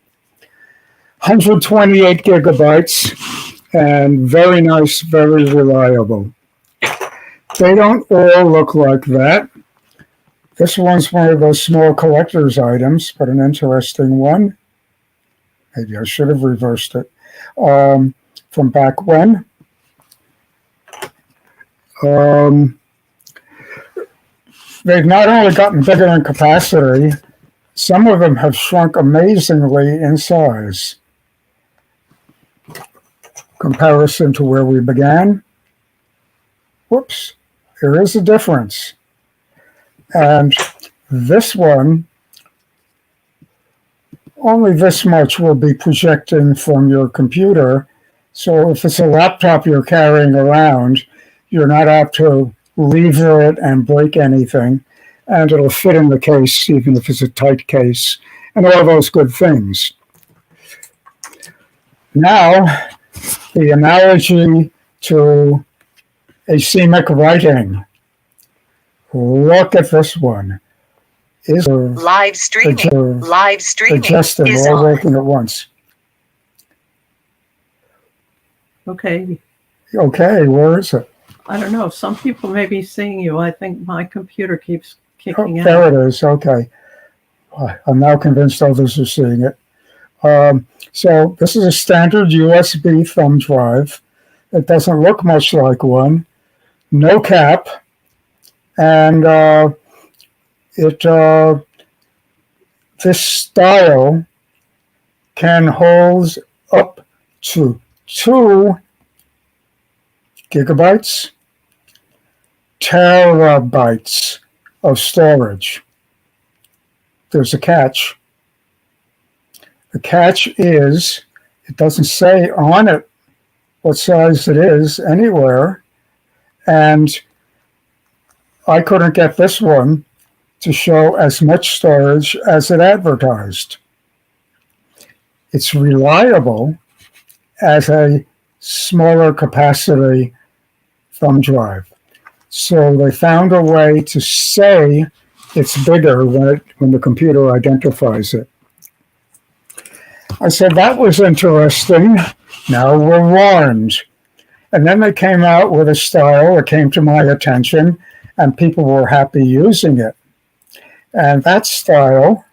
128 gigabytes and very nice, very reliable. They don't all look like that. This one's one of those small collector's items, but an interesting one. Maybe I should have reversed it. From back when. They've not only gotten bigger in capacity, some of them have shrunk amazingly in size. Comparison to where we began. Whoops, there is a difference. And this one, only this much will be projecting from your computer. So if it's a laptop you're carrying around, you're not apt to lever it and break anything. And it'll fit in the case, even if it's a tight case, and all those good things. Now, the analogy to asemic writing. Look at this one. Is live streaming. Live streaming adjusted, is all on. working at once. Okay. Okay, where is it? I don't know. Some people may be seeing you. I think my computer keeps Oh, kicking out. there it is. Okay. I'm now convinced others are seeing it. So this is a standard USB thumb drive. It doesn't look much like one. No cap. And this style can hold up to 2 gigabytes, terabytes of storage. There's a catch. The catch is, it doesn't say on it what size it is anywhere, and I couldn't get this one to show as much storage as it advertised. It's reliable as a smaller capacity thumb drive. So they found a way to say it's bigger when the computer identifies it. I said, that was interesting. Now we're warned. And then they came out with a style that came to my attention, and people were happy using it. And that style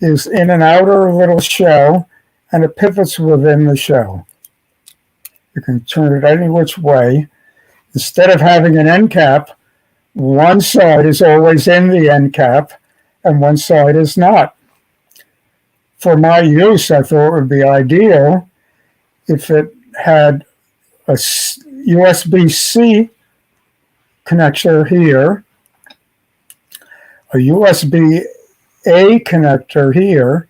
is in an outer little shell, and it pivots within the shell. You can turn it any which way. Instead of having an end cap, one side is always in the end cap, and one side is not. For my use, I thought it would be ideal if it had a USB-C connector here, a USB-A connector here,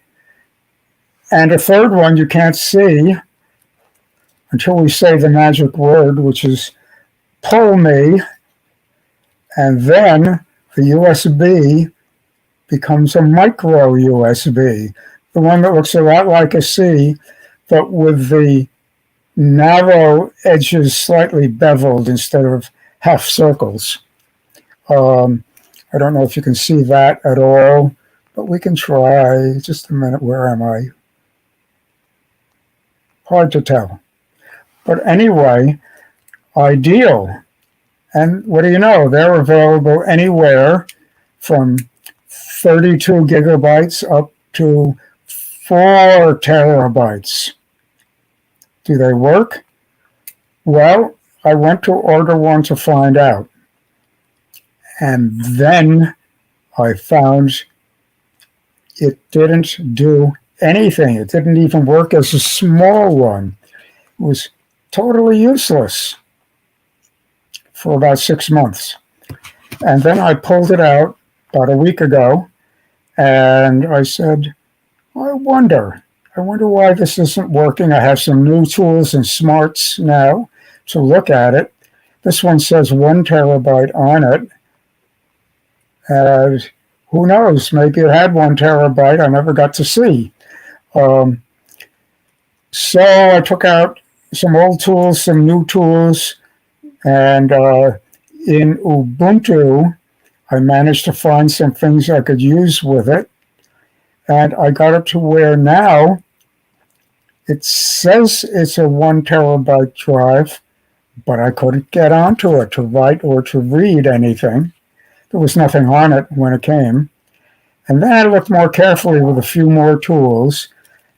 and a third one you can't see until we say the magic word, which is pull me, and then the USB becomes a micro USB, the one that looks a lot like a C, but with the narrow edges slightly beveled instead of half circles. I don't know if you can see that at all, but we can try. Just a minute, where am I? Hard to tell. But anyway, ideal. And what do you know? They're available anywhere from 32 gigabytes up to 4 terabytes. Do they work? Well, I went to order one to find out. And then I found it didn't do anything. It didn't even work as a small one. It was totally useless for about 6 months. And then I pulled it out about a week ago, and I said, I wonder why this isn't working. I have some new tools and smarts now to look at it. This one says 1 terabyte on it. And who knows, maybe it had 1 terabyte I never got to see. So I took out some old tools, some new tools, and in Ubuntu, I managed to find some things I could use with it. And I got it to where now it says it's a 1 terabyte drive, but I couldn't get onto it to write or to read anything. There was nothing on it when it came. And then I looked more carefully with a few more tools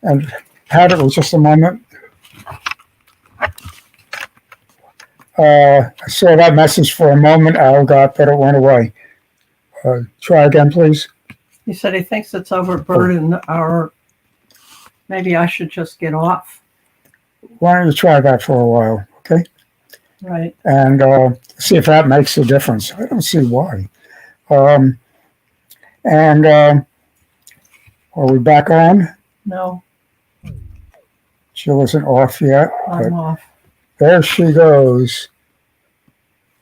and had it with just a moment. I saw that message for a moment. Al got, but it went away. Try again, please. He said he thinks it's overburdened, or maybe I should just get off. Why don't you try that for a while, okay? Right. And see if that makes a difference. I don't see why. Are we back on? No, Jill isn't off yet. But I'm off. there she goes.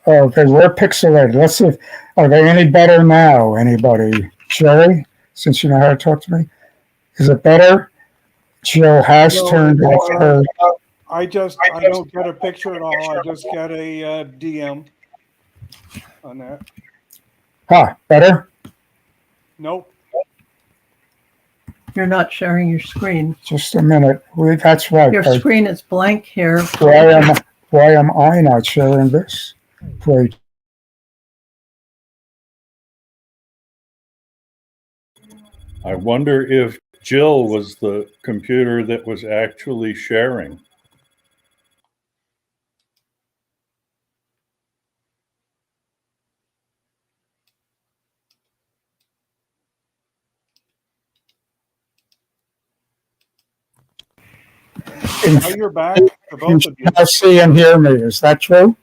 Oh, they were pixelated. Let's see. Are they any better now? Anybody? Jerry, since you know how to talk to me, is it better? Jill has turned off her. I don't get a picture at all. I just get a DM on that. Better? Nope. You're not sharing your screen. Just a minute. That's right. Your screen is blank here. Why am I not sharing this? Wait. I wonder if Jill was the computer that was actually sharing. Now you're back. For both of you. Now see and hear me. Is that true?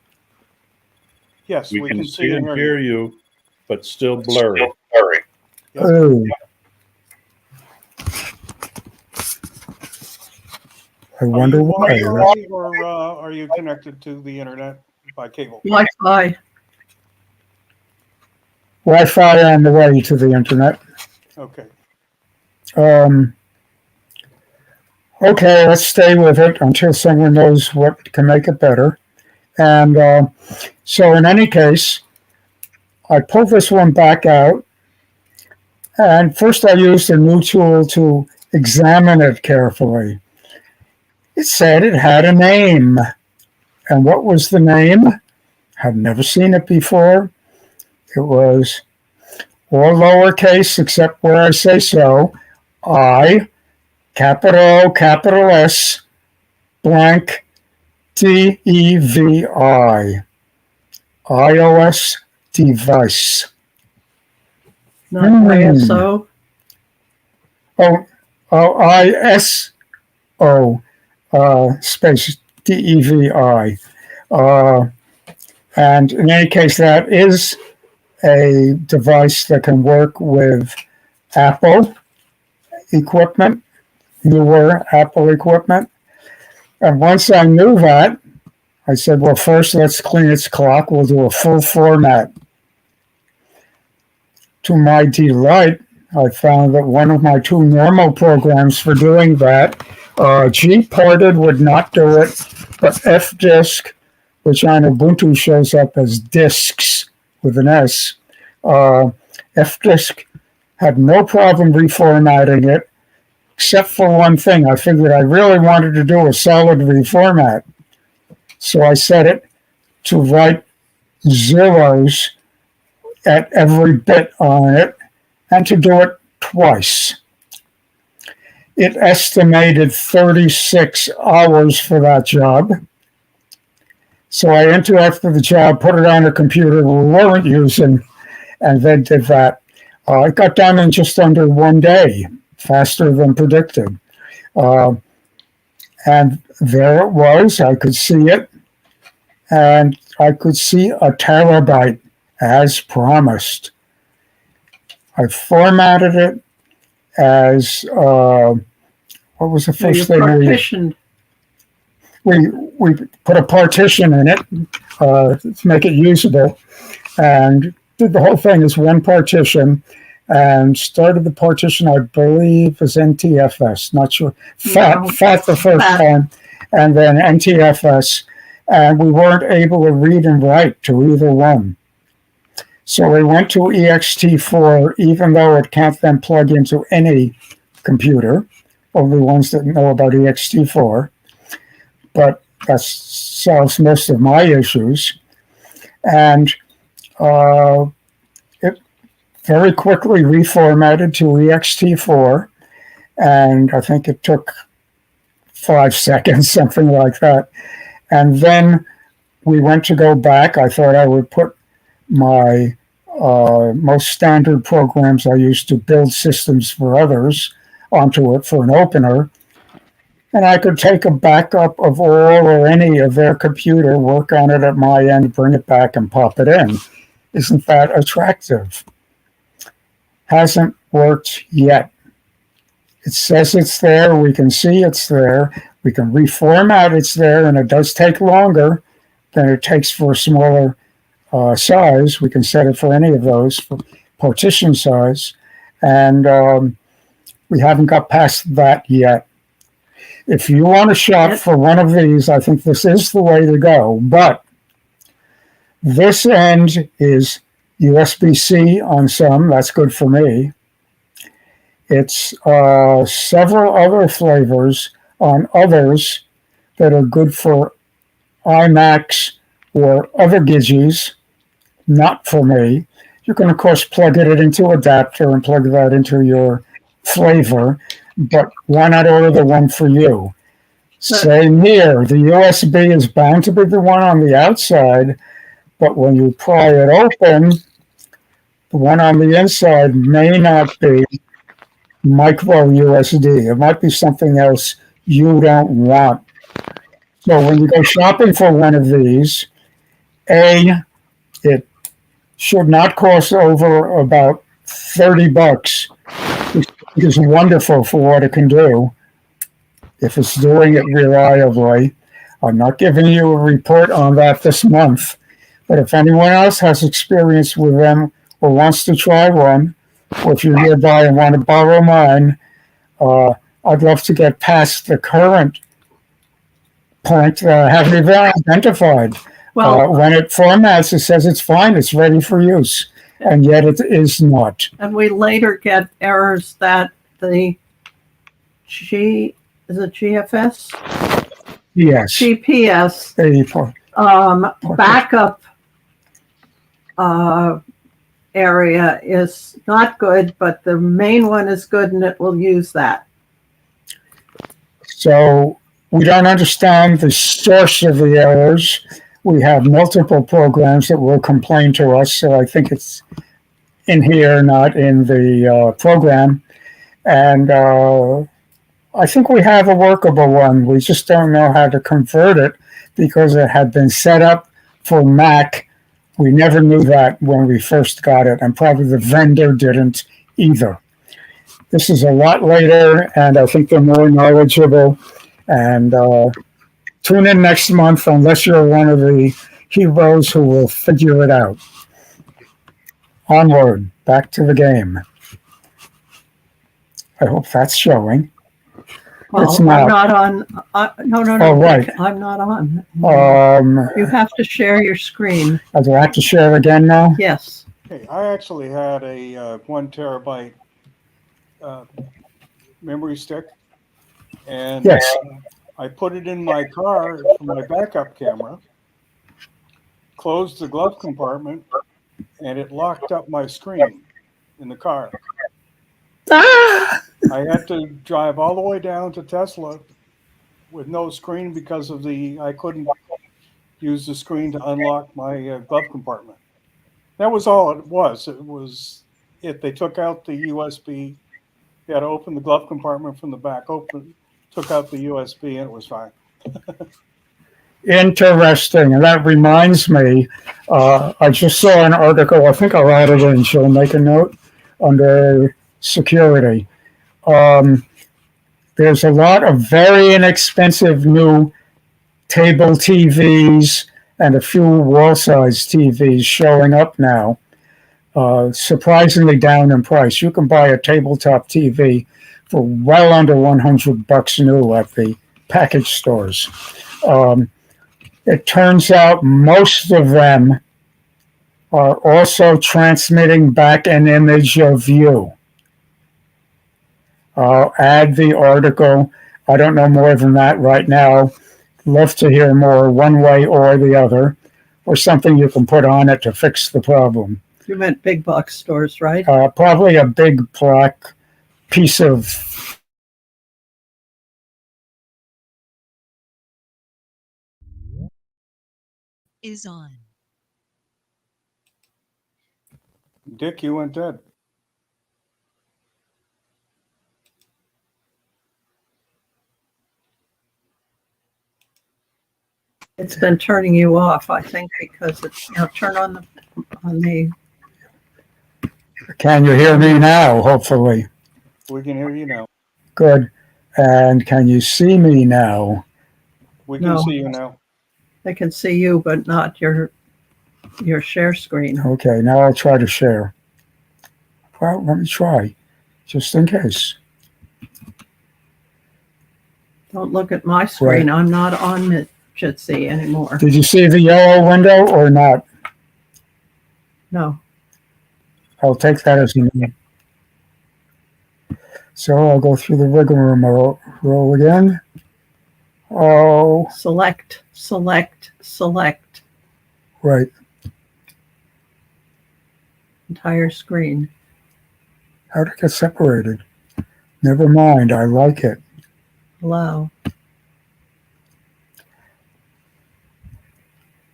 Yes, We can see and hear you, but still blurry. Yep. Oh. I wonder why. Wi-Fi or are you connected to the internet by cable? Wi-Fi. Wi-Fi on the way to the internet. Okay. Okay, let's stay with it until someone knows what can make it better. And so in any case, I pulled this one back out. And first I used a new tool to examine it carefully. It said it had a name. And what was the name? I've never seen it before. It was all lowercase except where I say so. I, capital O, capital S, blank, DEVI. iOS device. Not ISO. ISO, space DEVI. And in any case, that is a device that can work with Apple equipment, newer Apple equipment. And once I knew that, I said, well, first let's clean its clock. We'll do a full format. To my delight, I found that one of my two normal programs for doing that, G-ported would not do it, but F-disk which on Ubuntu shows up as disks with an S. fdisk had no problem reformatting it, except for one thing. I figured I really wanted to do a solid reformat. So I set it to write zeros at every bit on it and to do it twice. It estimated 36 hours for that job. So I interrupted the job, put it on a computer we weren't using, and then did that. It got done in just under 1 day, faster than predicted. And there it was. I could see it. And I could see a terabyte as promised. I formatted it as, what was the first thing partitioned. we put a partition in it to make it usable, and did the whole thing as one partition, and started the partition, I believe, as NTFS. Not sure. FAT the first time, and then NTFS, and we weren't able to read and write to either one. So we went to ext4, even though it can't then plug into any computer, only ones that know about ext4. But that solves most of my issues. And it very quickly reformatted to ext4. And I think it took 5 seconds, something like that. And then we went to go back. I thought I would put my most standard programs I used to build systems for others onto it for an opener. And I could take a backup of all or any of their computer, work on it at my end, bring it back and pop it in. Isn't that attractive? Hasn't worked yet. It says it's there. We can see it's there. We can reformat it's there, and it does take longer than it takes for a smaller size. We can set it for any of those, for partition size. And we haven't got past that yet. If you want a shot for one of these, I think this is the way to go. But this end is USB-C on some. That's good for me. It's several other flavors on others that are good for iMacs or other Gidgets. Not for me. You can, of course, plug it into an adapter and plug that into your flavor. But why not order the one for you? Same here. The USB is bound to be the one on the outside, but when you pry it open, the one on the inside may not be micro USB. It might be something else you don't want. So when you go shopping for one of these, it should not cost over about $30. It is wonderful for what it can do if it's doing it reliably. I'm not giving you a report on that this month, but if anyone else has experience with them or wants to try one, or if you're nearby and want to borrow mine, I'd love to get past the current point that I haven't even identified. Well, when it formats, it says it's fine, it's ready for use, and yet it is not. and we later get errors that the GFS? Yes. GPS backup area is not good, but the main one is good and it will use that. So we don't understand the source of the errors. We have multiple programs that will complain to us, so I think it's in here, not in the program. And I think we have a workable one. We just don't know how to convert it because it had been set up for Mac. We never knew that when we first got it, and probably the vendor didn't either. This is a lot later, and I think they're more knowledgeable. And tune in next month unless you're one of the heroes who will figure it out. Onward, back to the game. I hope that's showing. Well, It's I'm not. not on. No, no, Oh, no. right. Dick, I'm not on. You I have to share your screen. do I have to share again now? Yes. Hey, I actually had a 1 terabyte memory stick, and Yes. I put it in my car for my backup camera, closed the glove compartment, and it locked up my screen in the car. Ah! I had to drive all the way down to Tesla with no screen because of I couldn't use the screen to unlock my glove compartment. That was all it was. They took out the USB. You had to open the glove compartment from the back, took out the USB, and it was fine. Interesting. And that reminds me, I just saw an article. I think I'll add it in. She'll make a note under security. Um, there's a lot of very inexpensive new table TVs and a few wall-size TVs showing up now, surprisingly down in price. You can buy a tabletop TV for well under $100 new at the package stores. It turns out most of them are also transmitting back an image of you. I'll add the article. I don't know more than that right now. Love to hear more one way or the other, or something you can put on it to fix the problem. You meant big box stores, right? Probably a big black piece of is on. Dick, you went dead. It's been turning you off, I think, because it's turn on the. Can you hear me now? Hopefully. We can hear you now. Good. And can you see me now? We can No. see you now. They can see you, but not your share screen. Okay, now I'll try to share. Well, let me try, just in case. Don't look at my screen. Right. I'm not on Jitsi anymore. Did you see the yellow window or not? No. I'll take that as a no. So I'll go through the rigmarole again. Oh, Select, select, select. right. Entire screen. How'd it get separated? Never mind. I like it. Allow.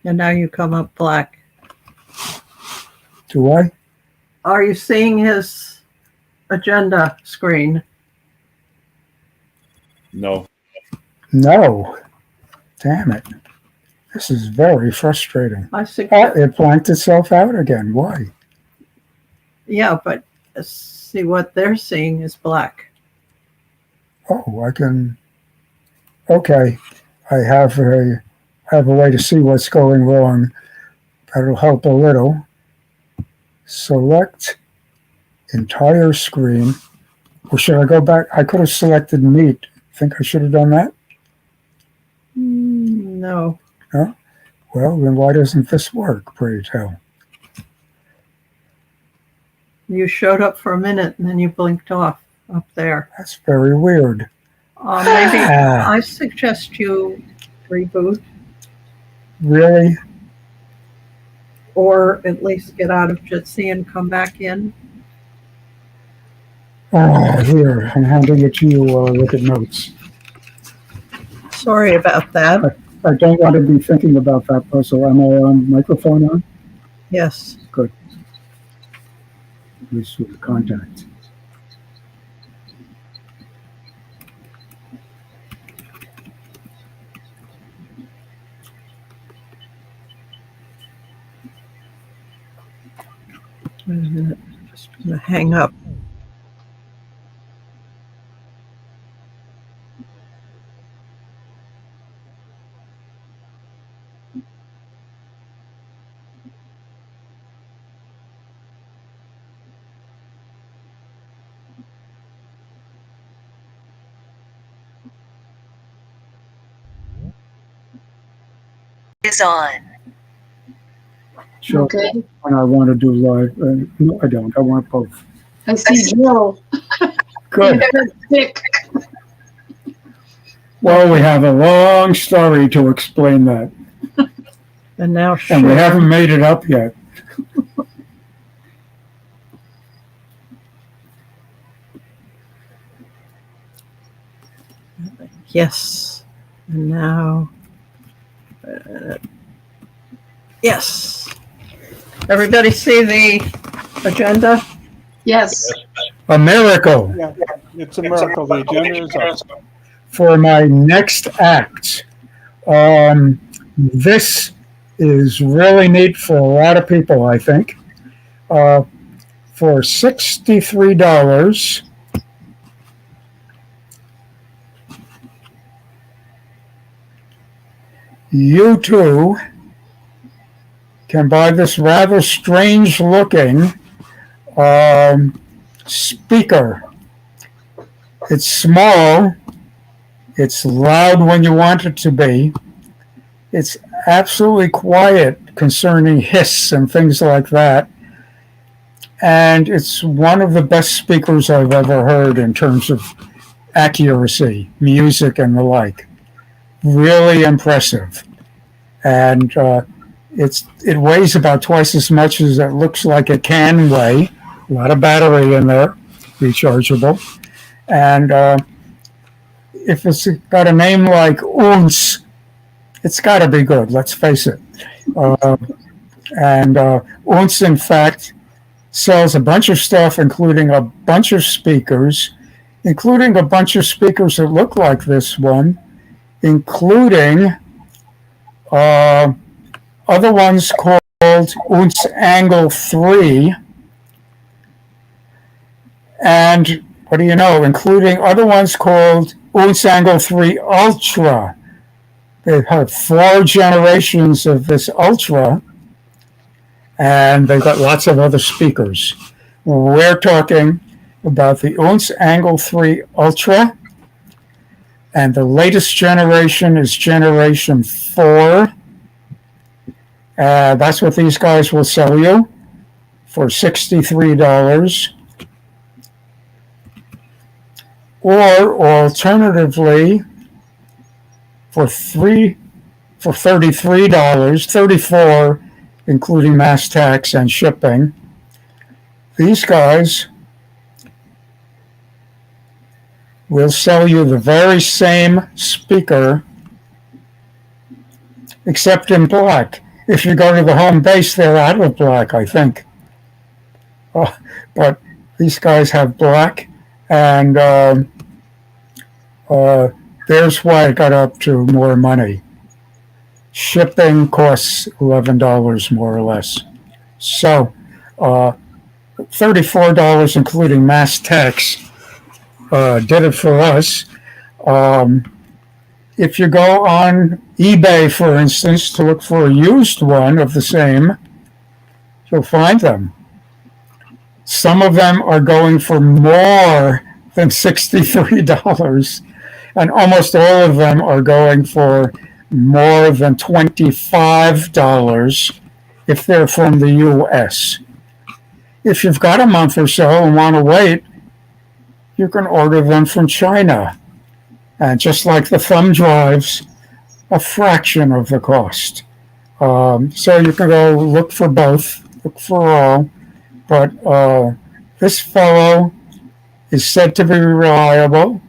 And now you come up black. Do I? Are you seeing his agenda screen? No. No. Damn it. This is very frustrating. I Oh, suggest, it blanked itself out again. Why? yeah, but see what they're seeing is black. Oh, I can. Okay, I have a way to see what's going wrong. That'll help a little. Select entire screen. Or should I go back? I could have selected meet. Think I should have done that? No. No? Well, then why doesn't this work, pray tell? You showed up for a minute and then you blinked off up there. That's very weird. Maybe I suggest you reboot Really? or at least get out of Jitsi and come back in. Oh, here, I'm handing it to you while I look at notes. Sorry about that. I don't want to be thinking about that puzzle. Am I on microphone on? Yes. Good. At least with the contact. I'm just going to hang up. lives on. So Okay. when I want to do live, no, I don't. I want both. I see Joe. Good. Dick. Well, we have a long story to explain that, And now and we share. haven't made it up yet. Yes. And now. Yes. Everybody see the agenda? Yes. A miracle. Yeah, it's a miracle. The agenda is up. For my next act. This is really neat for a lot of people, I think. For $63, you too can buy this rather strange looking speaker. It's small. It's loud when you want it to be. It's absolutely quiet concerning hiss and things like that. And it's one of the best speakers I've ever heard in terms of accuracy, music, and the like. Really impressive. And it weighs about twice as much as it looks like it can weigh. A lot of battery in there, rechargeable. And if it's got a name like Ounce, it's got to be good, let's face it. And Ounce, in fact, sells a bunch of stuff, including a bunch of speakers, including a bunch of speakers that look like this one, including other ones called Ounce Angle 3, and what do you know, including other ones called Ounce Angle 3 Ultra. They've had 4 generations of this Ultra, and they've got lots of other speakers. We're talking about the Ounce Angle 3 Ultra, and the latest generation is Generation 4. That's what these guys will sell you for $63. Or alternatively, for $33, $34, including mass tax and shipping, these guys will sell you the very same speaker, except in black. If you go to the home base, they're out of black, I think. But these guys have black, and there's why it got up to more money. Shipping costs $11 more or less. So $34, including mass tax, did it for us. If you go on eBay, for instance, to look for a used one of the same, you'll find them. Some of them are going for more than $63, and almost all of them are going for more than $25 if they're from the US. If you've got a month or so and want to wait, you can order them from China. And just like the thumb drives, a fraction of the cost. So you can go look for both, look for all. But this fellow is said to be reliable,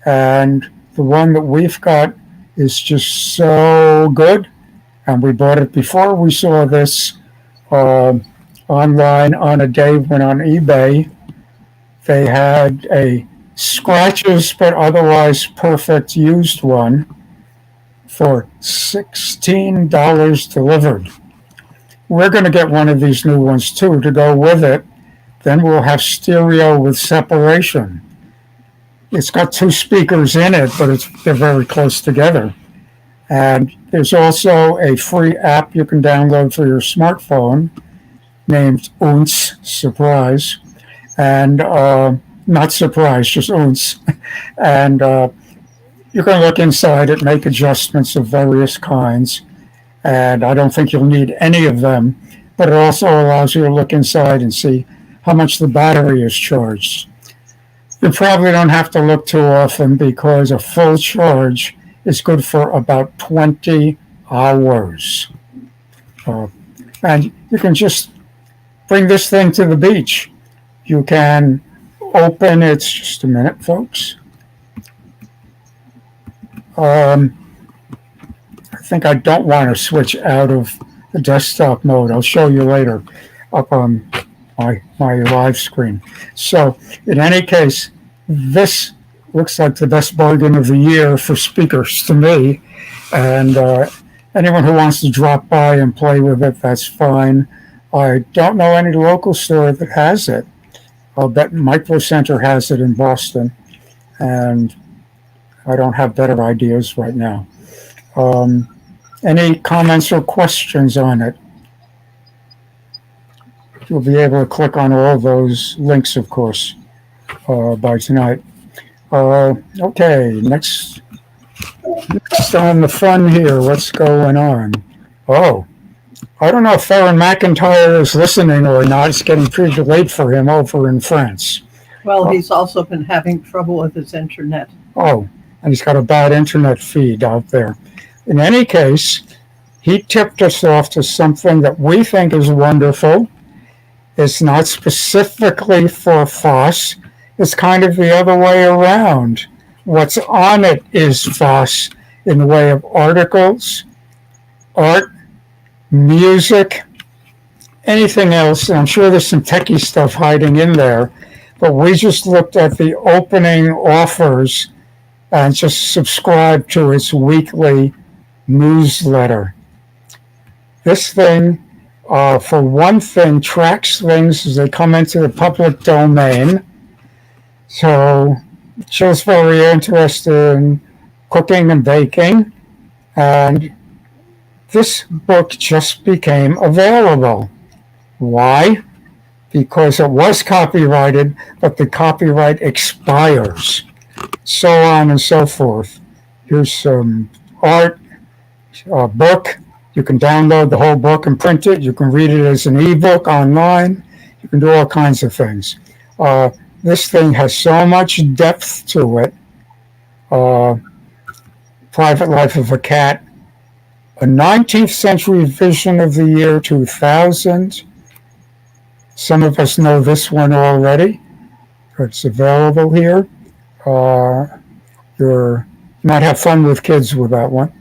and the one that we've got is just so good. And we bought it before we saw this online on a day when on eBay. They had a scratches but otherwise perfect used one for $16 delivered. We're going to get one of these new ones too to go with it. Then we'll have stereo with separation. It's got 2 speakers in it, but they're very close together. And there's also a free app you can download for your smartphone named Ounce, surprise, and not surprise, just Ounce. And you can look inside it, make adjustments of various kinds, and I don't think you'll need any of them, but it also allows you to look inside and see how much the battery is charged. You probably don't have to look too often because a full charge is good for about 20 hours. And you can just bring this thing to the beach. You can open it, just a minute, folks. I think I don't want to switch out of the desktop mode. I'll show you later up on my live screen. So in any case, this looks like the best bargain of the year for speakers to me. And anyone who wants to drop by and play with it, that's fine. I don't know any local store that has it. I'll bet Micro Center has it in Boston, and I don't have better ideas right now. Any comments or questions on it? You'll be able to click on all those links, of course, by tonight. Okay, next on the fun here, what's going on? Oh, I don't know if Farron McIntyre is listening or not. It's getting pretty late for him over in France. Well, he's also been having trouble with his internet. Oh, and he's got a bad internet feed out there. In any case, he tipped us off to something that we think is wonderful. It's not specifically for FOSS. It's kind of the other way around. What's on it is FOSS in the way of articles, art, music, anything else. And I'm sure there's some techie stuff hiding in there. But we just looked at the opening offers and just subscribed to its weekly newsletter. This thing, for one thing, tracks things as they come into the public domain. So Jill's very interested in cooking and baking, and this book just became available. Why? Because it was copyrighted, but the copyright expires. So on and so forth. Here's some art, a book. You can download the whole book and print it. You can read it as an ebook online. You can do all kinds of things. This thing has so much depth to it. Private Life of a Cat, a 19th century vision of the year 2000. Some of us know this one already. It's available here. You might have fun with kids with that one.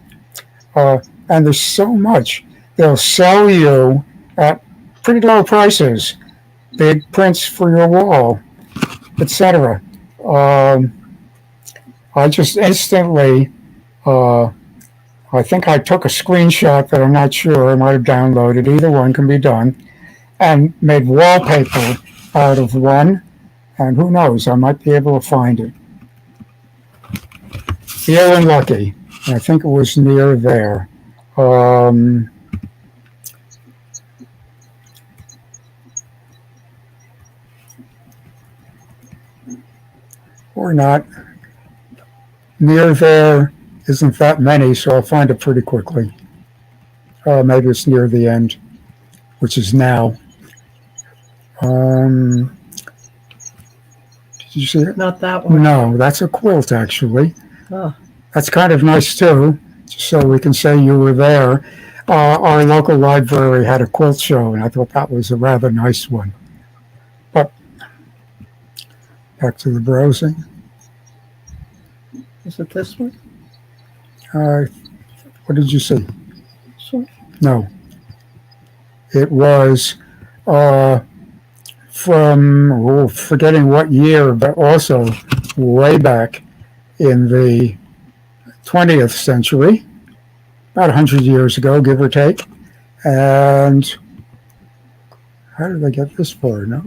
And there's so much. They'll sell you at pretty low prices, big prints for your wall, etc. I just instantly, I think I took a screenshot, but I'm not sure. I might have downloaded. Either one can be done. And made wallpaper out of one. And who knows, I might be able to find it. Feeling lucky. I think it was near there. Or not. Near there isn't that many, so I'll find it pretty quickly. Maybe it's near the end, which is now. Did you see it? Not that one. No, that's a quilt, actually. Oh. That's kind of nice, too, just so we can say you were there. Our local library had a quilt show, and I thought that was a rather nice one. But back to the browsing. Is it this one? What did you see? Sure. No. It was from, forgetting what year, but also way back in the 20th century, about 100 years ago, give or take. And how did I get this far? No?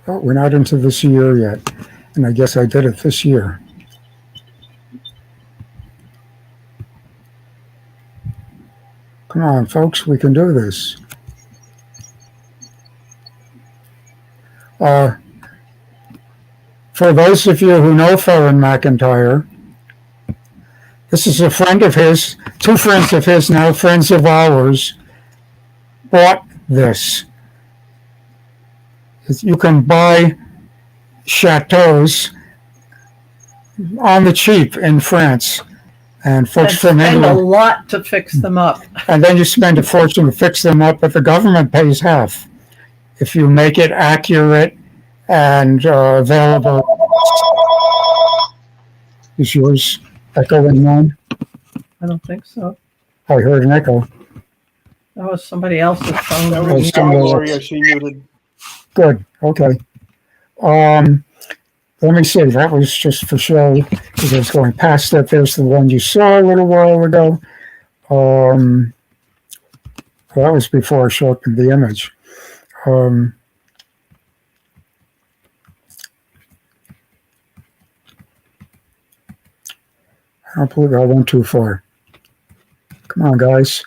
Oh, we're not into this year yet. And I guess I did it this year. Come on, folks, we can do this. For those of you who know Farron McIntyre, This is a friend of his, two friends of his, now friends of ours, bought this. You can buy chateaus on the cheap in France. And And folks from spend a England, lot to fix them up. and then you spend a fortune to fix them up, but the government pays half. If you make it accurate and available. Is yours echoing mine? I don't think so. I heard an echo. That was somebody else's phone. That was was somebody else. Gloria, she muted. Good, okay. Let me see, that was just for show, because I was going past that. There's the one you saw a little while ago. That was before I showed the image. I don't believe I went too far. Come on, guys.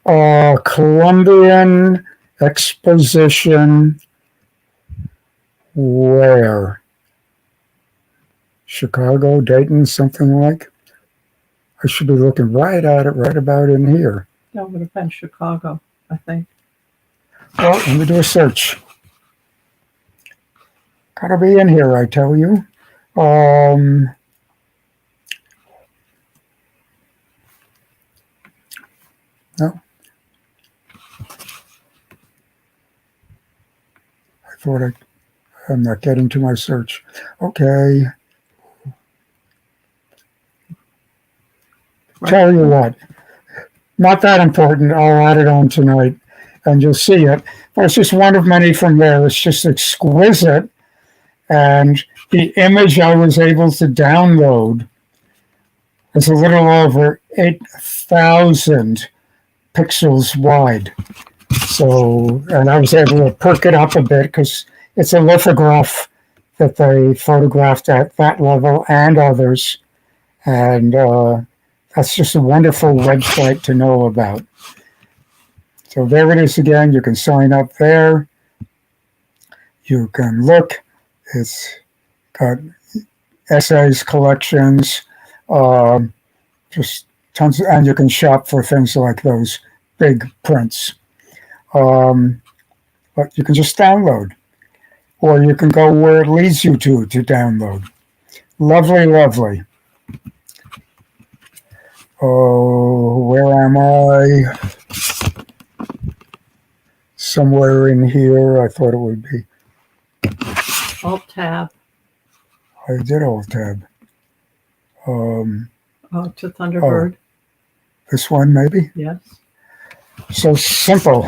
Columbian Exposition. Where? Chicago, Dayton, something like? I should be looking right at it, right about in here. That would have been Chicago, I think. Well, let me do a search. Gotta be in here, I tell you. No. I thought I'm not getting to my search. Okay. Tell you what, not that important. I'll add it on tonight and you'll see it. But it's just one of many from there. It's just exquisite. And the image I was able to download is a little over 8,000 pixels wide. So, and I was able to perk it up a bit because it's a lithograph that they photographed at that level and others. And that's just a wonderful website to know about. So there it is again. You can sign up there. You can look. It's got essays, collections, just tons, and you can shop for things like those big prints. But you can just download, or you can go where it leads you to download. Lovely, lovely. Oh, where am I? Somewhere in here, I thought it would be. Alt-tab. I did Alt-tab. To Thunderbird. This one, maybe? Yes. So simple.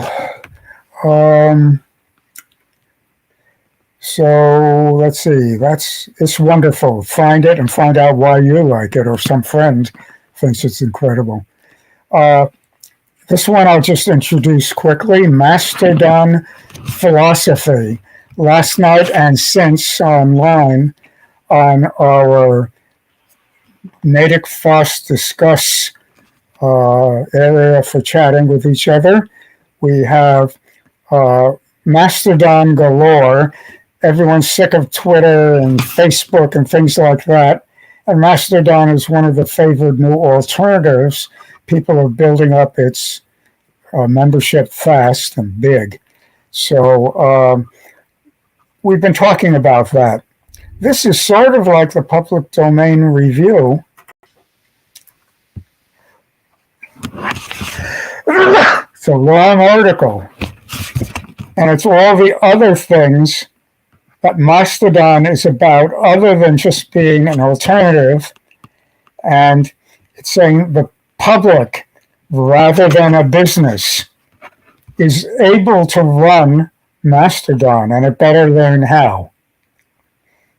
So let's see. It's wonderful. Find it and find out why you like it, or some friend thinks it's incredible. This one I'll just introduce quickly. Mastodon Philosophy. Last night and since online on our NatickFOSS Discuss area for chatting with each other. We have Mastodon galore. Everyone's sick of Twitter and Facebook and things like that. And Mastodon is one of the favored new alternatives. People are building up its membership fast and big. So we've been talking about that. This is sort of like the public domain review. It's a long article. And it's all the other things that Mastodon is about, other than just being an alternative. And it's saying the public, rather than a business, is able to run Mastodon, and it better learn how.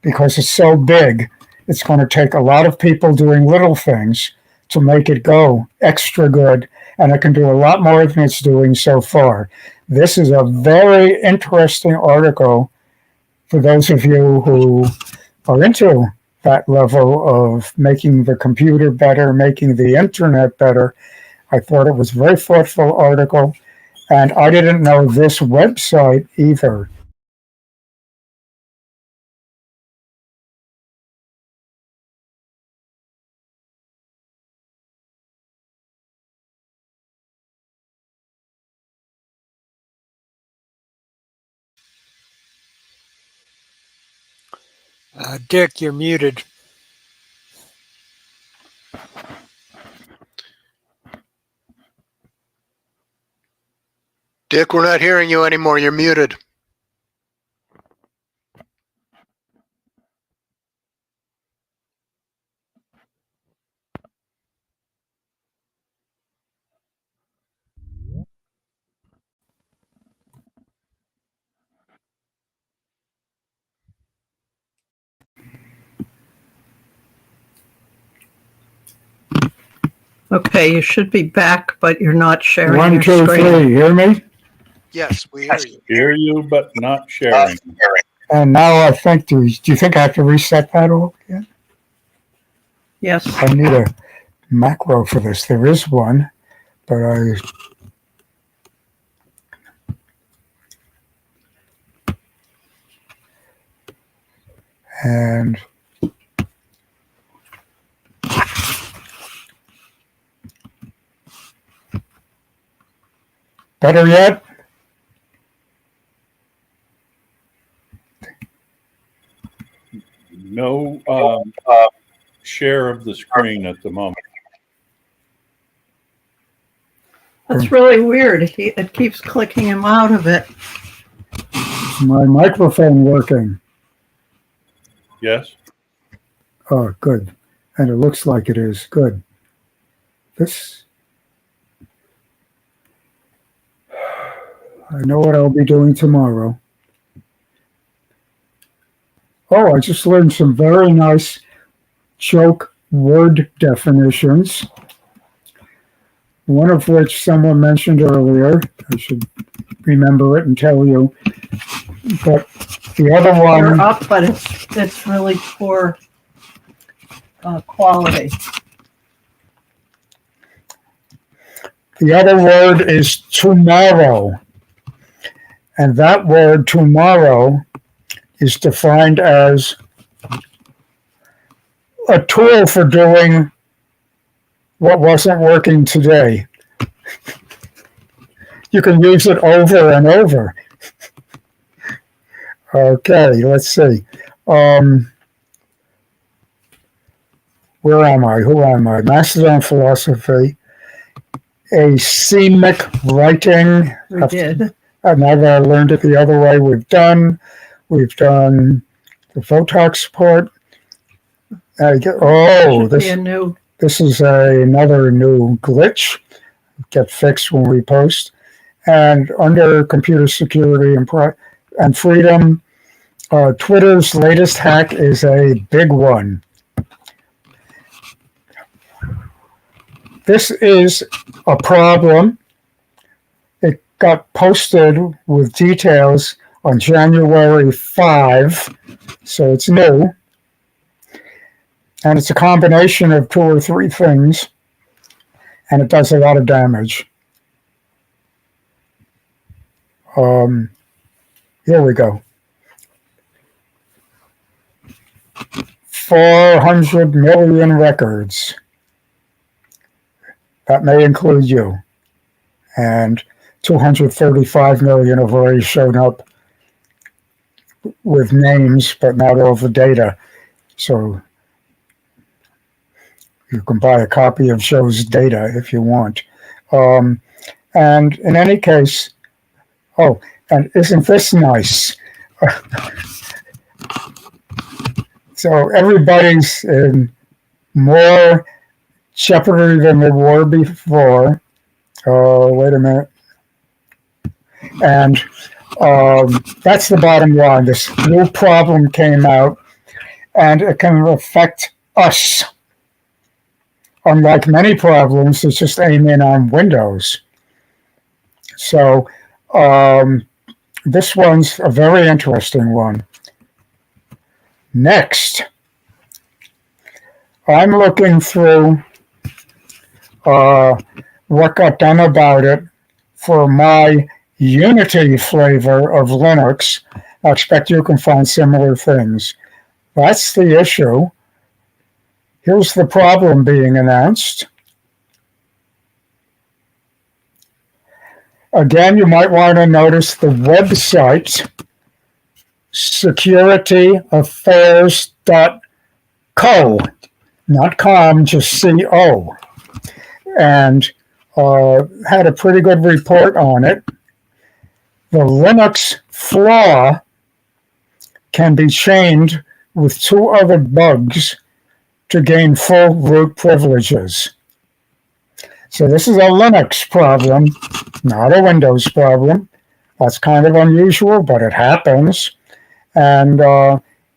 Because it's so big, it's going to take a lot of people doing little things to make it go extra good, and it can do a lot more than it's doing so far. This is a very interesting article for those of you who are into that level of making the computer better, making the internet better. I thought it was a very thoughtful article, and I didn't know this website either. Dick, you're muted. Dick, we're not hearing you anymore. You're muted. Okay, you should be back, but you're not sharing One, your two, screen. three. Hear me? Yes, we hear you. Hear you, but not sharing. And now I think, do you think I have to reset that all again? Yes. I need a macro for this. There is one, but and better yet, No share of the screen at the moment. That's really weird. It keeps clicking him out of it. is my microphone working? Yes? Oh, good. And it looks like it is. Good. This, I know what I'll be doing tomorrow. Oh, I just learned some very nice joke word definitions. One of which someone mentioned earlier. I should remember it and tell you. But the other You're one, up, but it's really poor quality. the other word is tomorrow. And that word tomorrow is defined as a tool for doing what wasn't working today. You can use it over and over. Okay, let's see. Where am I? Who am I? Mastodon philosophy. Asemic writing. We did. Now that I learned it the other way, we've done the Photog support. This is another new glitch. Get fixed when we post. And under computer security and freedom, Twitter's latest hack is a big one. This is a problem. It got posted with details on January 5, so it's new. And it's a combination of 2 or 3 things, and it does a lot of damage. Here we go. 400 million records. That may include you. And 235 million have already shown up with names, but not all the data. So you can buy a copy of Joe's data if you want. And in any case, and isn't this nice? So everybody's in more jeopardy than they were before. Wait a minute. And that's the bottom line. This new problem came out, and it can affect us. Unlike many problems, it's just aiming on Windows. So this one's a very interesting one. Next, I'm looking through what got done about it for my Unity flavor of Linux. I expect you can find similar things. That's the issue. Here's the problem being announced. Again, you might want to notice the website securityaffairs.co, not com, just co, and had a pretty good report on it. The Linux flaw can be chained with 2 other bugs to gain full root privileges. So this is a Linux problem, not a Windows problem. That's kind of unusual, but it happens. And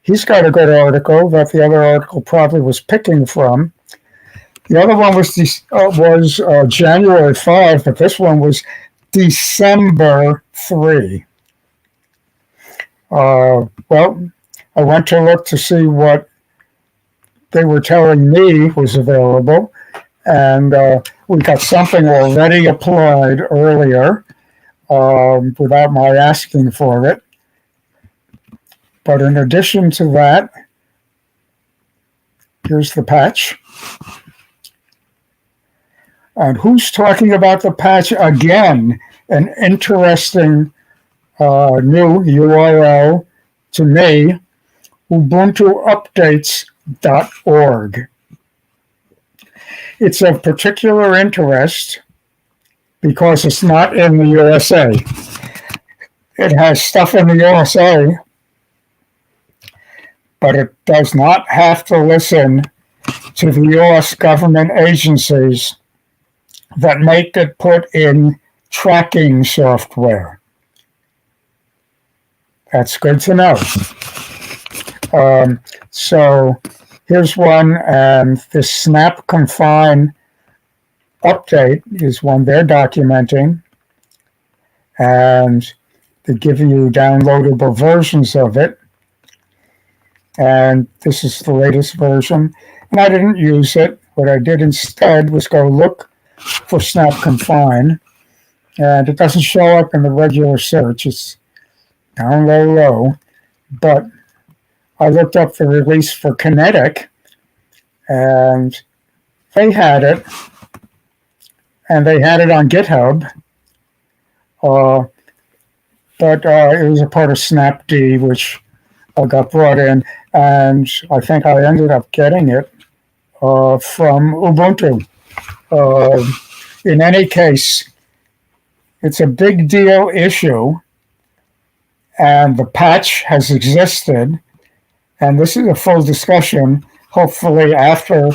he's got a good article that the other article probably was picking from. The other one was January 5, but this one was December 3. Well, I went to look to see what they were telling me was available, and we got something already applied earlier without my asking for it. But in addition to that, here's the patch. And who's talking about the patch again? An interesting new URL to me, ubuntuupdates.org. It's of particular interest because it's not in the USA. It has stuff in the USA, but it does not have to listen to the US government agencies that make it put in tracking software. That's good to know. So here's one, and this snap confine update is one they're documenting, and they give you downloadable versions of it. And this is the latest version, and I didn't use it. What I did instead was go look for snap confine, and it doesn't show up in the regular search. It's down low, but I looked up the release for Kinetic, and they had it, and they had it on GitHub, but it was a part of Snapd, which got brought in, and I think I ended up getting it from Ubuntu. In any case, it's a big deal issue, and the patch has existed, and this is a full discussion, hopefully after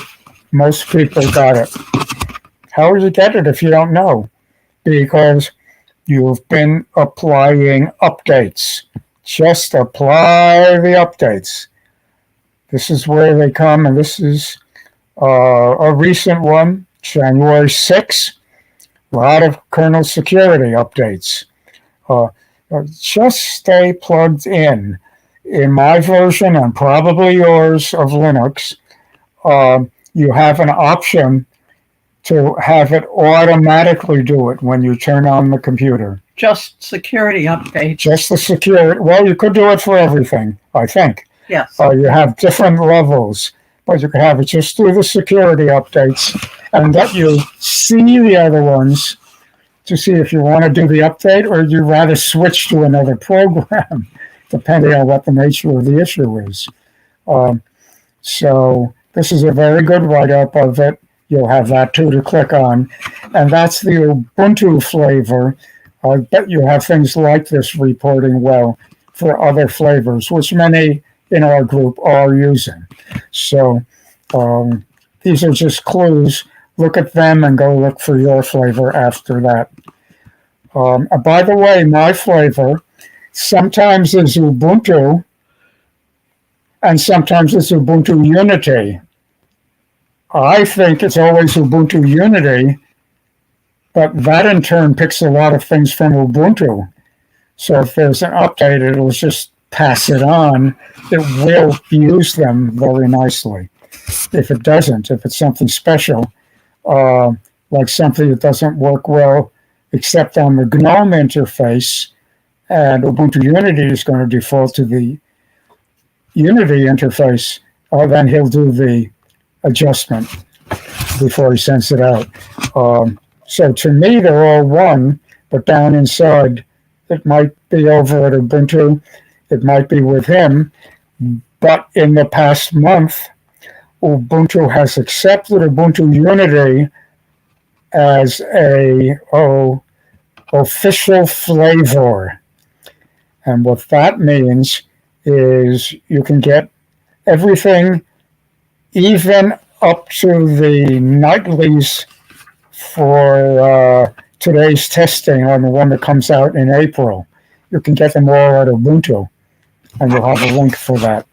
most people got it. How would you get it if you don't know? Because you've been applying updates. Just apply the updates. This is where they come, and this is a recent one, January 6th. A lot of kernel security updates. Just stay plugged in. In my version, and probably yours of Linux, you have an option to have it automatically do it when you turn on the computer. Just security updates. Just the security. Well, you could do it for everything, I think. Yes. You have different levels, but you could have it just through the security updates and let you see the other ones to see if you want to do the update or you'd rather switch to another program, depending on what the nature of the issue is. So this is a very good write-up of it. You'll have that too to click on. And that's the Ubuntu flavor. I bet you have things like this reporting well for other flavors, which many in our group are using. So these are just clues. Look at them and go look for your flavor after that. By the way, my flavor sometimes is Ubuntu and sometimes it's Ubuntu Unity. I think it's always Ubuntu Unity, but that in turn picks a lot of things from Ubuntu. So if there's an update, it'll just pass it on. It will use them very nicely. If it doesn't, if it's something special, like something that doesn't work well except on the GNOME interface, and Ubuntu Unity is going to default to the Unity interface, then he'll do the adjustment before he sends it out. So to me, they're all one, but down inside, it might be over at Ubuntu. it might be with him. But in the past month, Ubuntu has accepted Ubuntu Unity as a official flavor. And what that means is you can get everything, even up to the nightlies for today's testing on the one that comes out in April. You can get them all at Ubuntu, and you'll have a link for that.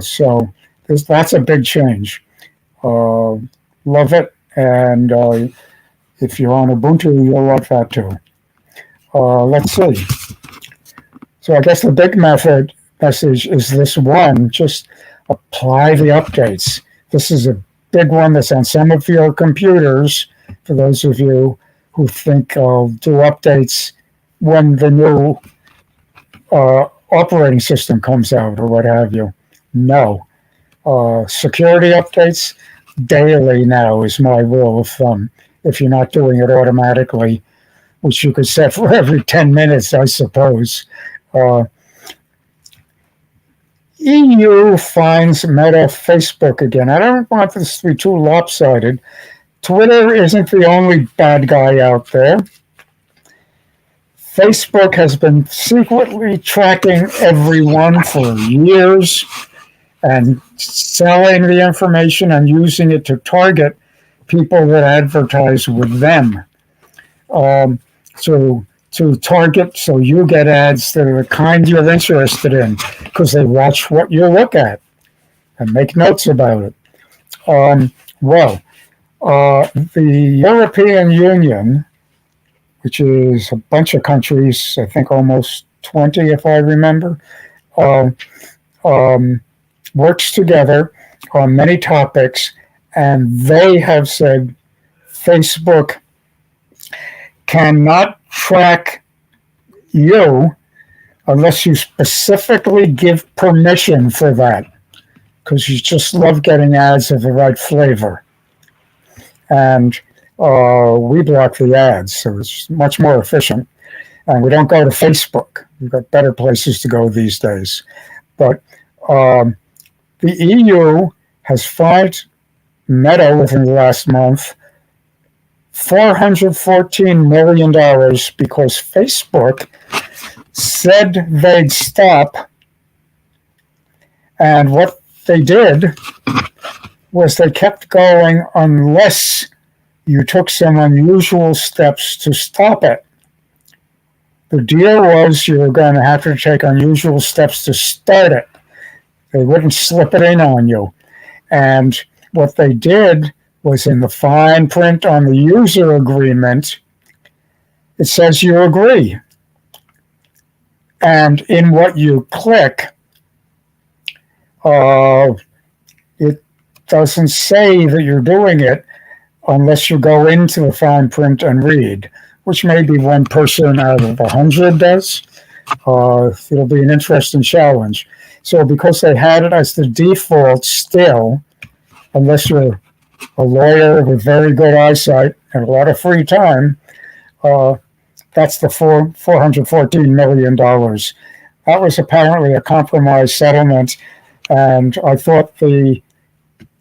So that's a big change. Love it, and if you're on Ubuntu, you'll love that too. Let's see. So I guess the big message is this one: just apply the updates. This is a big one that's on some of your computers. For those of you who think I'll do updates when the new operating system comes out or what have you. No. Security updates daily now is my rule of thumb. If you're not doing it automatically, which you could set for every 10 minutes, I suppose. EU finds Meta Facebook again. I don't want this to be too lopsided. Twitter isn't the only bad guy out there. Facebook has been secretly tracking everyone for years and selling the information and using it to target people that advertise with them. To target so you get ads that are the kind you're interested in because they watch what you look at and make notes about it. The European Union, which is a bunch of countries, I think almost 20 if I remember, works together on many topics, and they have said Facebook cannot track you unless you specifically give permission for that, because you just love getting ads of the right flavor. And we block the ads, so it's much more efficient. And we don't go to Facebook. We've got better places to go these days. But the EU has fined Meta within the last month $414 million because Facebook said they'd stop. And what they did was they kept going unless you took some unusual steps to stop it. The deal was you were going to have to take unusual steps to start it. They wouldn't slip it in on you. And what they did was in the fine print on the user agreement, it says you agree. And in what you click, it doesn't say that you're doing it unless you go into the fine print and read, which maybe one person out of 100 does. It'll be an interesting challenge. So because they had it as the default still, unless you're a lawyer with very good eyesight and a lot of free time, that's the $414 million. That was apparently a compromise settlement, and I thought the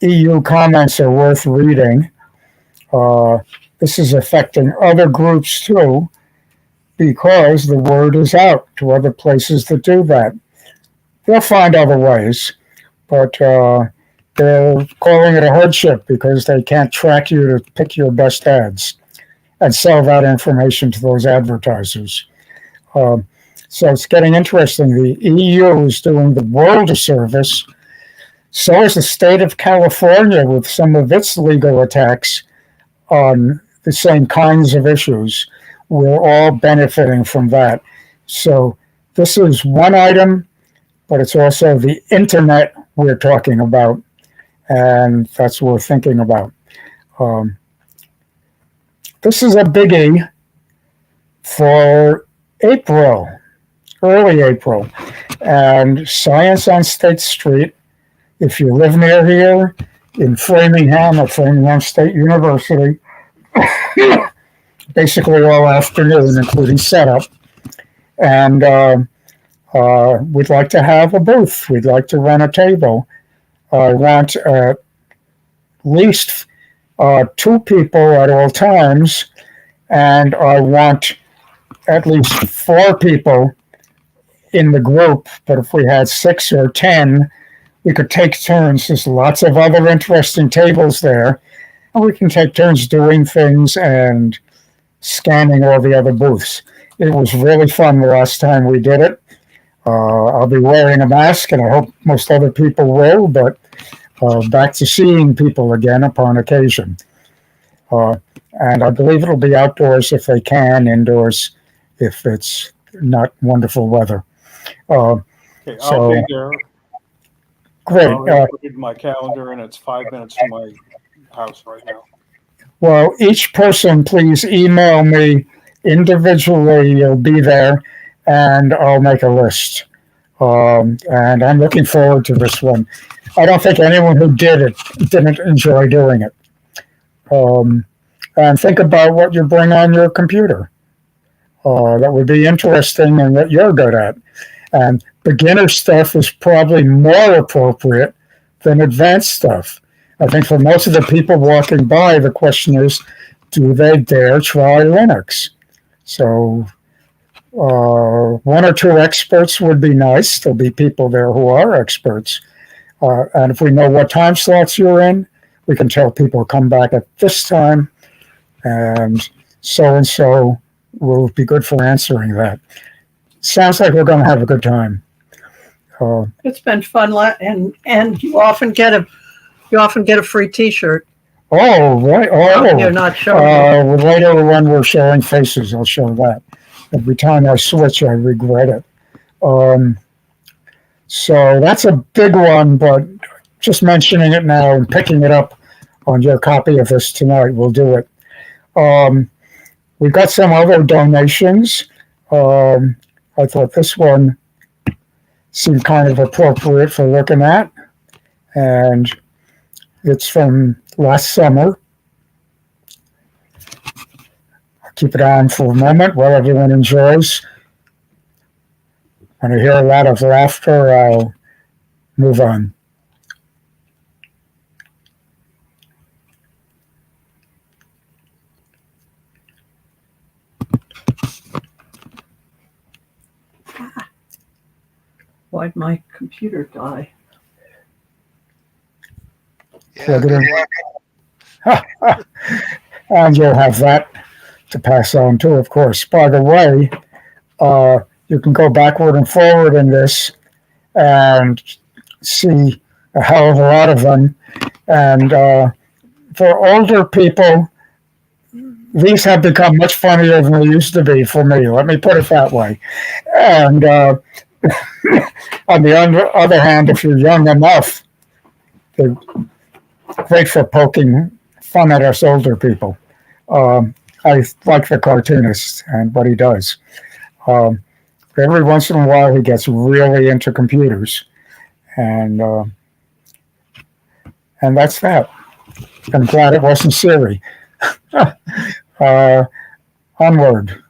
EU comments are worth reading. This is affecting other groups too, because the word is out to other places that do that. They'll find other ways, but they're calling it a hardship because they can't track you to pick your best ads and sell that information to those advertisers. So it's getting interesting. The EU is doing the world a service. So is the state of California with some of its legal attacks on the same kinds of issues. We're all benefiting from that. So this is one item, but it's also the internet we're talking about, and that's what we're thinking about. This is a biggie for April, early April, and Science on State Street. If you live near here in Framingham at Framingham State University, basically all afternoon, including setup. And We'd like to have a booth. We'd like to run a table. I want at least 2 people at all times, and I want at least 4 people in the group. But if we had 6 or 10, we could take turns. There's lots of other interesting tables there, and we can take turns doing things and scanning all the other booths. It was really fun the last time we did it. I'll be wearing a mask, and I hope most other people will, but back to seeing people again upon occasion. And I believe it'll be outdoors if they can, indoors if it's not wonderful weather. Okay, I'll So- be there. Great. I'll put it in my calendar, and it's 5 minutes from my house right now. Well, each person, please email me individually. You'll be there, and I'll make a list. And I'm looking forward to this one. I don't think anyone who did it didn't enjoy doing it. And think about what you bring on your computer. That would be interesting and that you're good at. And beginner stuff is probably more appropriate than advanced stuff. I think for most of the people walking by, the question is, do they dare try Linux? So 1 or 2 experts would be nice. There'll be people there who are experts. And if we know what time slots you're in, we can tell people come back at this time, and so will be good for answering that. Sounds like we're going to have a good time. It's been fun, and you often get a free T-shirt. Oh, right. You're not showing it. Later when we're showing faces, I'll show that. Every time I switch, I regret it. So that's a big one, but just mentioning it now and picking it up on your copy of this tonight will do it. We've got some other donations. I thought this one seemed kind of appropriate for looking at, and it's from last summer. I'll keep it on for a moment while everyone enjoys. When I hear a lot of laughter, I'll move on. Why'd my computer die? Yeah, good luck. And you'll have that to pass on too, of course. By the way, you can go backward and forward in this and see a hell of a lot of them. And for older people, these have become much funnier than they used to be for me. Let me put it that way. And on the other hand, if you're young enough, they're great for poking fun at us older people. I like the cartoonist and what he does. Every once in a while, he gets really into computers, and that's that. I'm glad it wasn't Siri. Onward.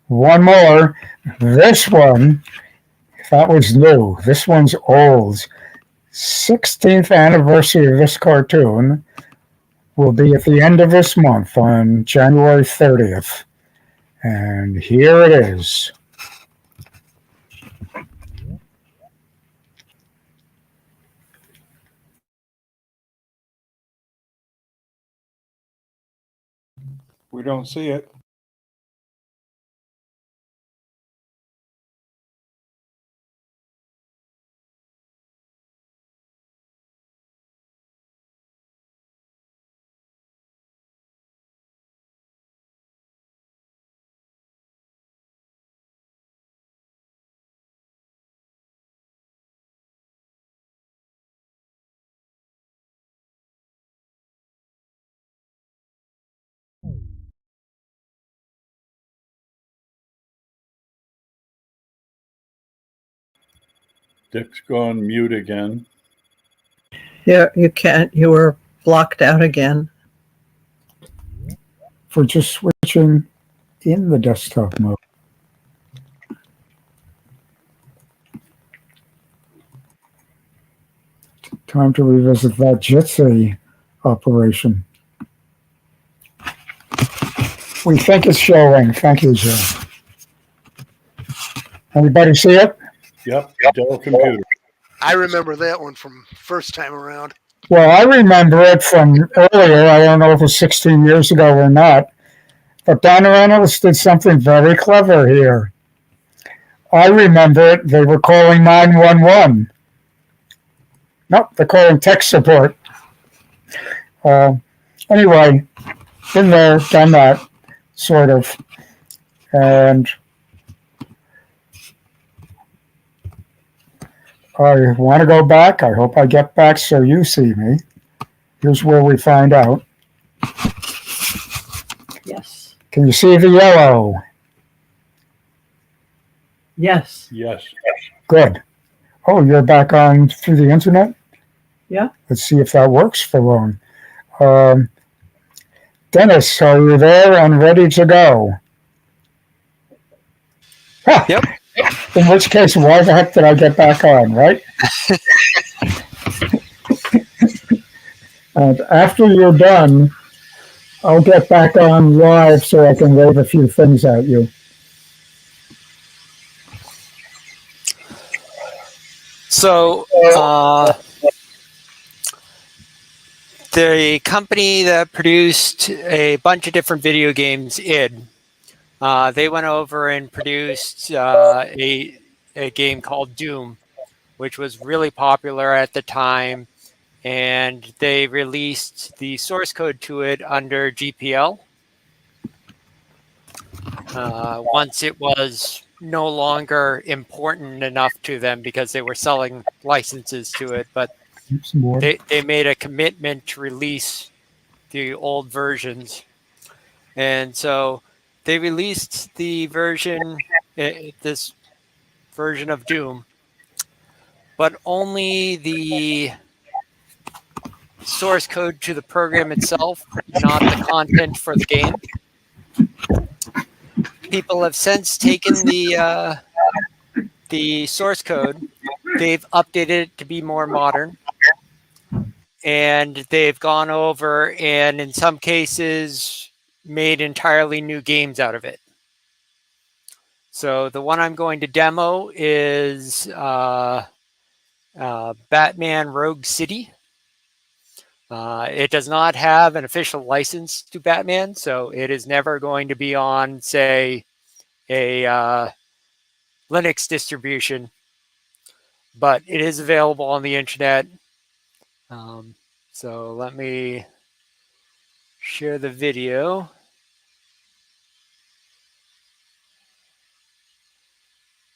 One more. This one, that was new. This one's old. 16th anniversary of this cartoon will be at the end of this month on January 30th. And here it is. We don't see it. Dick's gone mute again. Yeah, you can't. You were blocked out again. For just switching in the desktop mode. Time to revisit that Jitsi operation. We think it's showing. Thank you, Joe. Anybody see it? Yep, Dell computer. I remember that one from first time around. Well, I remember it from earlier. I don't know if it was 16 years ago or not. But Donna Reynolds did something very clever here. I remember it. They were calling 911. Nope, they're calling tech support. Anyway, been there, done that, sort of. And I want to go back. I hope I get back so you see me. Here's where we find out. Yes. Can you see the yellow? Yes. Yes. Good. Oh, you're back on through the internet? Yeah. Let's see if that works for long. Dennis, are you there and ready to go? Huh. Yep. In which case, why the heck did I get back on, right? And after you're done, I'll get back on live so I can wave a few things at you. So, the company that produced a bunch of different video games, id, they went over and produced a game called Doom, which was really popular at the time, and they released the source code to it under GPL. Once it was no longer important enough to them because they were selling licenses to it, but they made a commitment to release the old versions. And so they released the version, this version of Doom, but only the source code to the program itself, not the content for the game. People have since taken the source code, they've updated it to be more modern, and they've gone over and in some cases made entirely new games out of it. So the one I'm going to demo is Batman Rogue City. It does not have an official license to Batman, so it is never going to be on, say, a Linux distribution, but it is available on the internet. So let me share the video.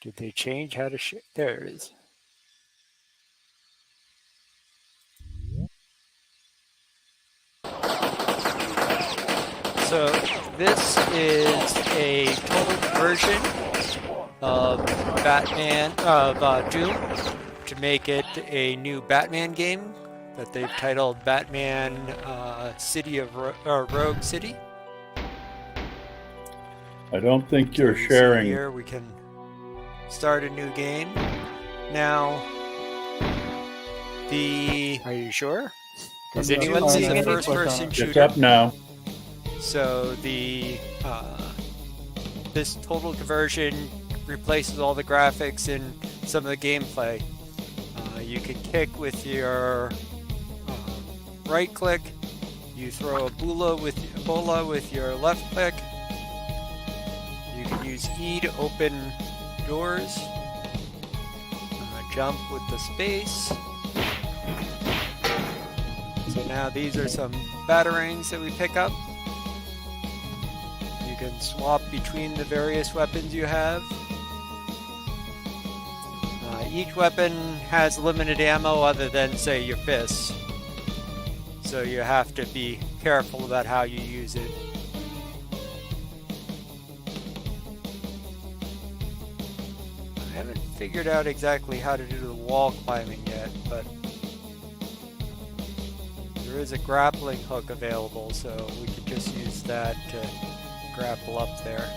Did they change how to share? There it is. So this is a total version of Doom to make it a new Batman game that they've titled Batman City of Rogue City. I don't think you're So sharing. here we can start a new game. Now, are you sure? Is anyone seeing a first-person It's shooter? up now. So this total conversion replaces all the graphics and some of the gameplay. You can kick with your right click. You throw a bola with your left click. You can use E to open doors. Jump with the space. So now these are some batarangs that we pick up. You can swap between the various weapons you have. Each weapon has limited ammo other than, say, your fists. So you have to be careful about how you use it. I haven't figured out exactly how to do the wall climbing yet, but there is a grappling hook available, so we could just use that to grapple up there.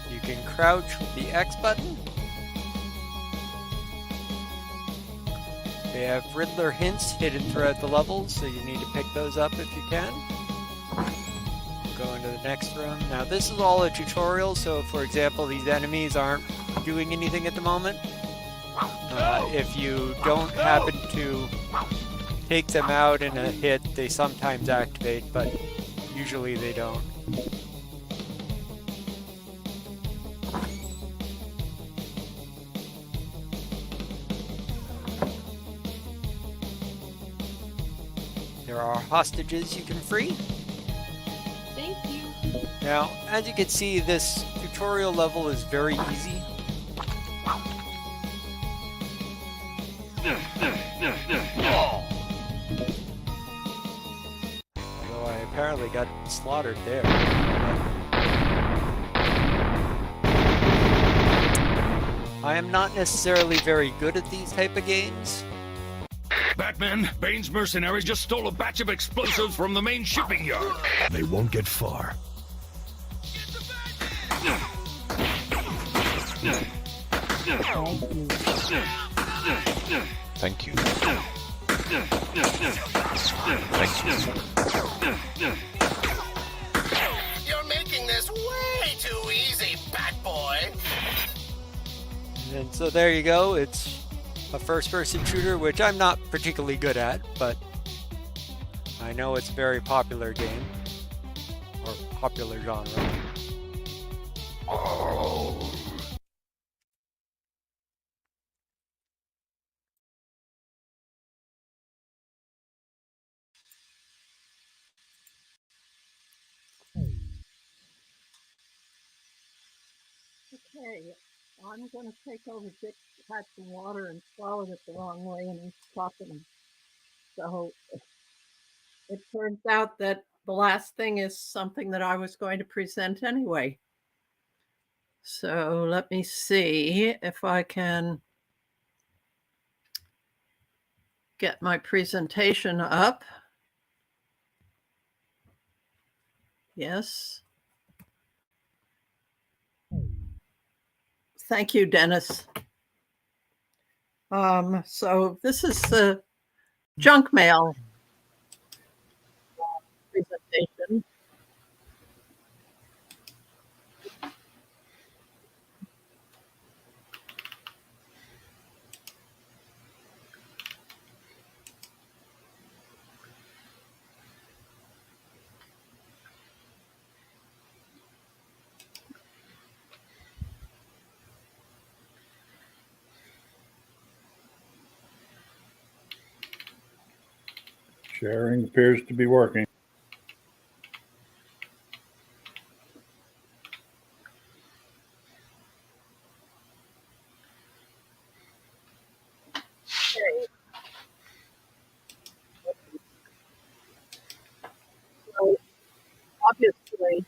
You can crouch with the X button. They have Riddler hints hidden throughout the levels, so you need to pick those up if you can. Go into the next room. Now this is all a tutorial, so for example, these enemies aren't doing anything at the moment. If you don't happen to take them out in a hit, they sometimes activate, but usually they don't. There are hostages you can free. Thank you. Now, as you can see, this tutorial level is very easy. Although I apparently got slaughtered there. I am not necessarily very good at these type of games. Batman, Bane's mercenaries just stole a batch of explosives from the main shipping yard. They won't get far. Thank you. You're making this way too easy, Batboy. And so there you go. It's a first-person shooter, which I'm not particularly good at, but I know it's a very popular game, or popular genre. Okay, I'm going to take over Dick had some water and swallowed it the wrong way and he's coughing. So it turns out that the last thing is something that I was going to present anyway. So let me see if I can get my presentation up. Yes. Thank you, Dennis. So this is the junk mail presentation. Sharing appears to be working. So obviously,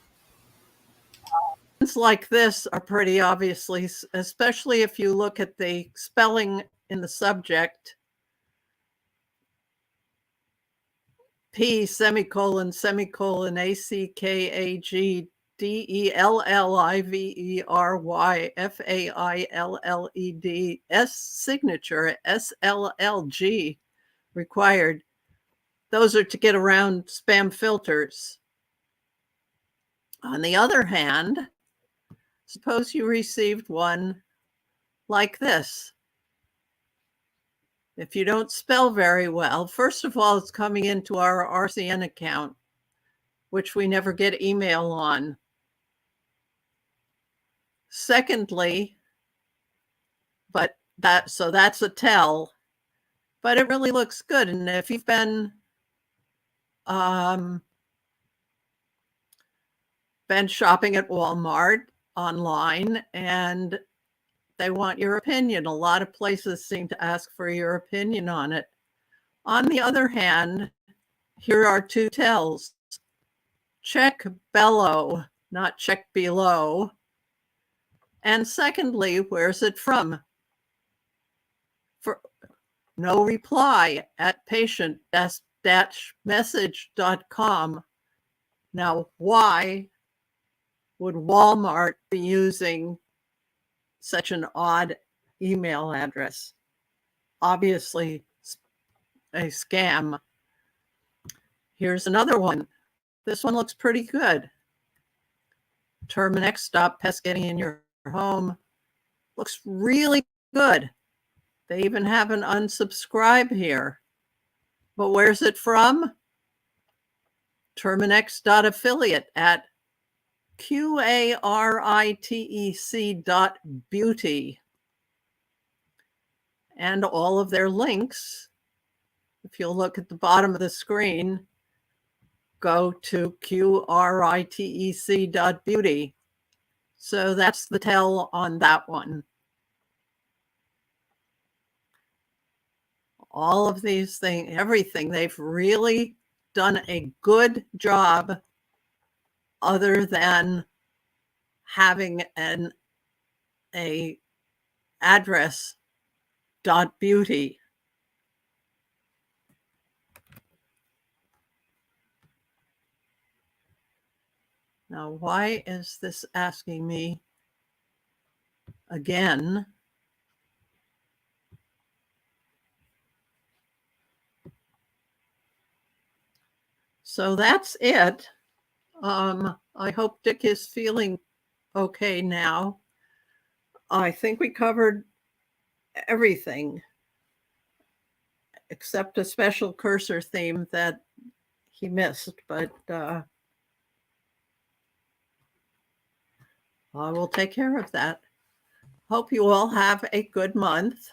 things like this are pretty obviously, especially if you look at the spelling in the subject. P semicolon semicolon ACKAGDELLIVERY FAILLED S signature SLLG required. Those are to get around spam filters. On the other hand, suppose you received one like this. If you don't spell very well, first of all, it's coming into our RCN account, which we never get email on. Secondly, so that's a tell, but it really looks good. And if you've been shopping at Walmart online and they want your opinion, a lot of places seem to ask for your opinion on it. On the other hand, here are two tells. Check below, not check below. And secondly, where's it from? For no reply at patient-message.com. Now, why would Walmart be using such an odd email address? Obviously, a scam. Here's another one. This one looks pretty good. Terminix, stop pest getting in your home. Looks really good. They even have an unsubscribe here. But where's it from? Terminix.affiliate at QARITEC.beauty. And all of their links, if you'll look at the bottom of the screen, go to QRITEC.beauty. So that's the tell on that one. All of these things, everything, they've really done a good job other than having a address .beauty. Now, why is this asking me again? So that's it. I hope Dick is feeling okay now. I think we covered everything except a special cursor theme that he missed, but I will take care of that. Hope you all have a good month.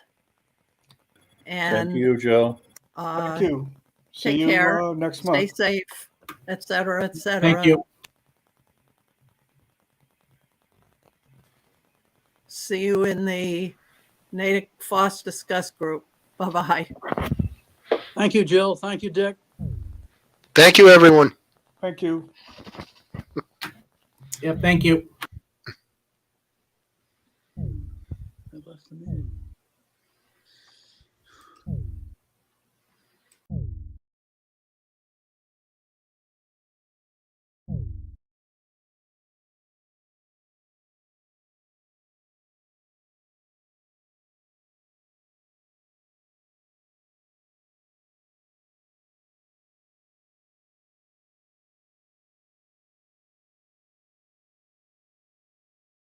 And Thank you, Joe. Thank you. See take you care. next Stay month. safe, etc., etc. Thank you. See you in the NatickFOSS Discuss group. Bye-bye. Thank you, Jill. Thank you, Dick. Thank you, everyone. Thank you. Yep, thank you.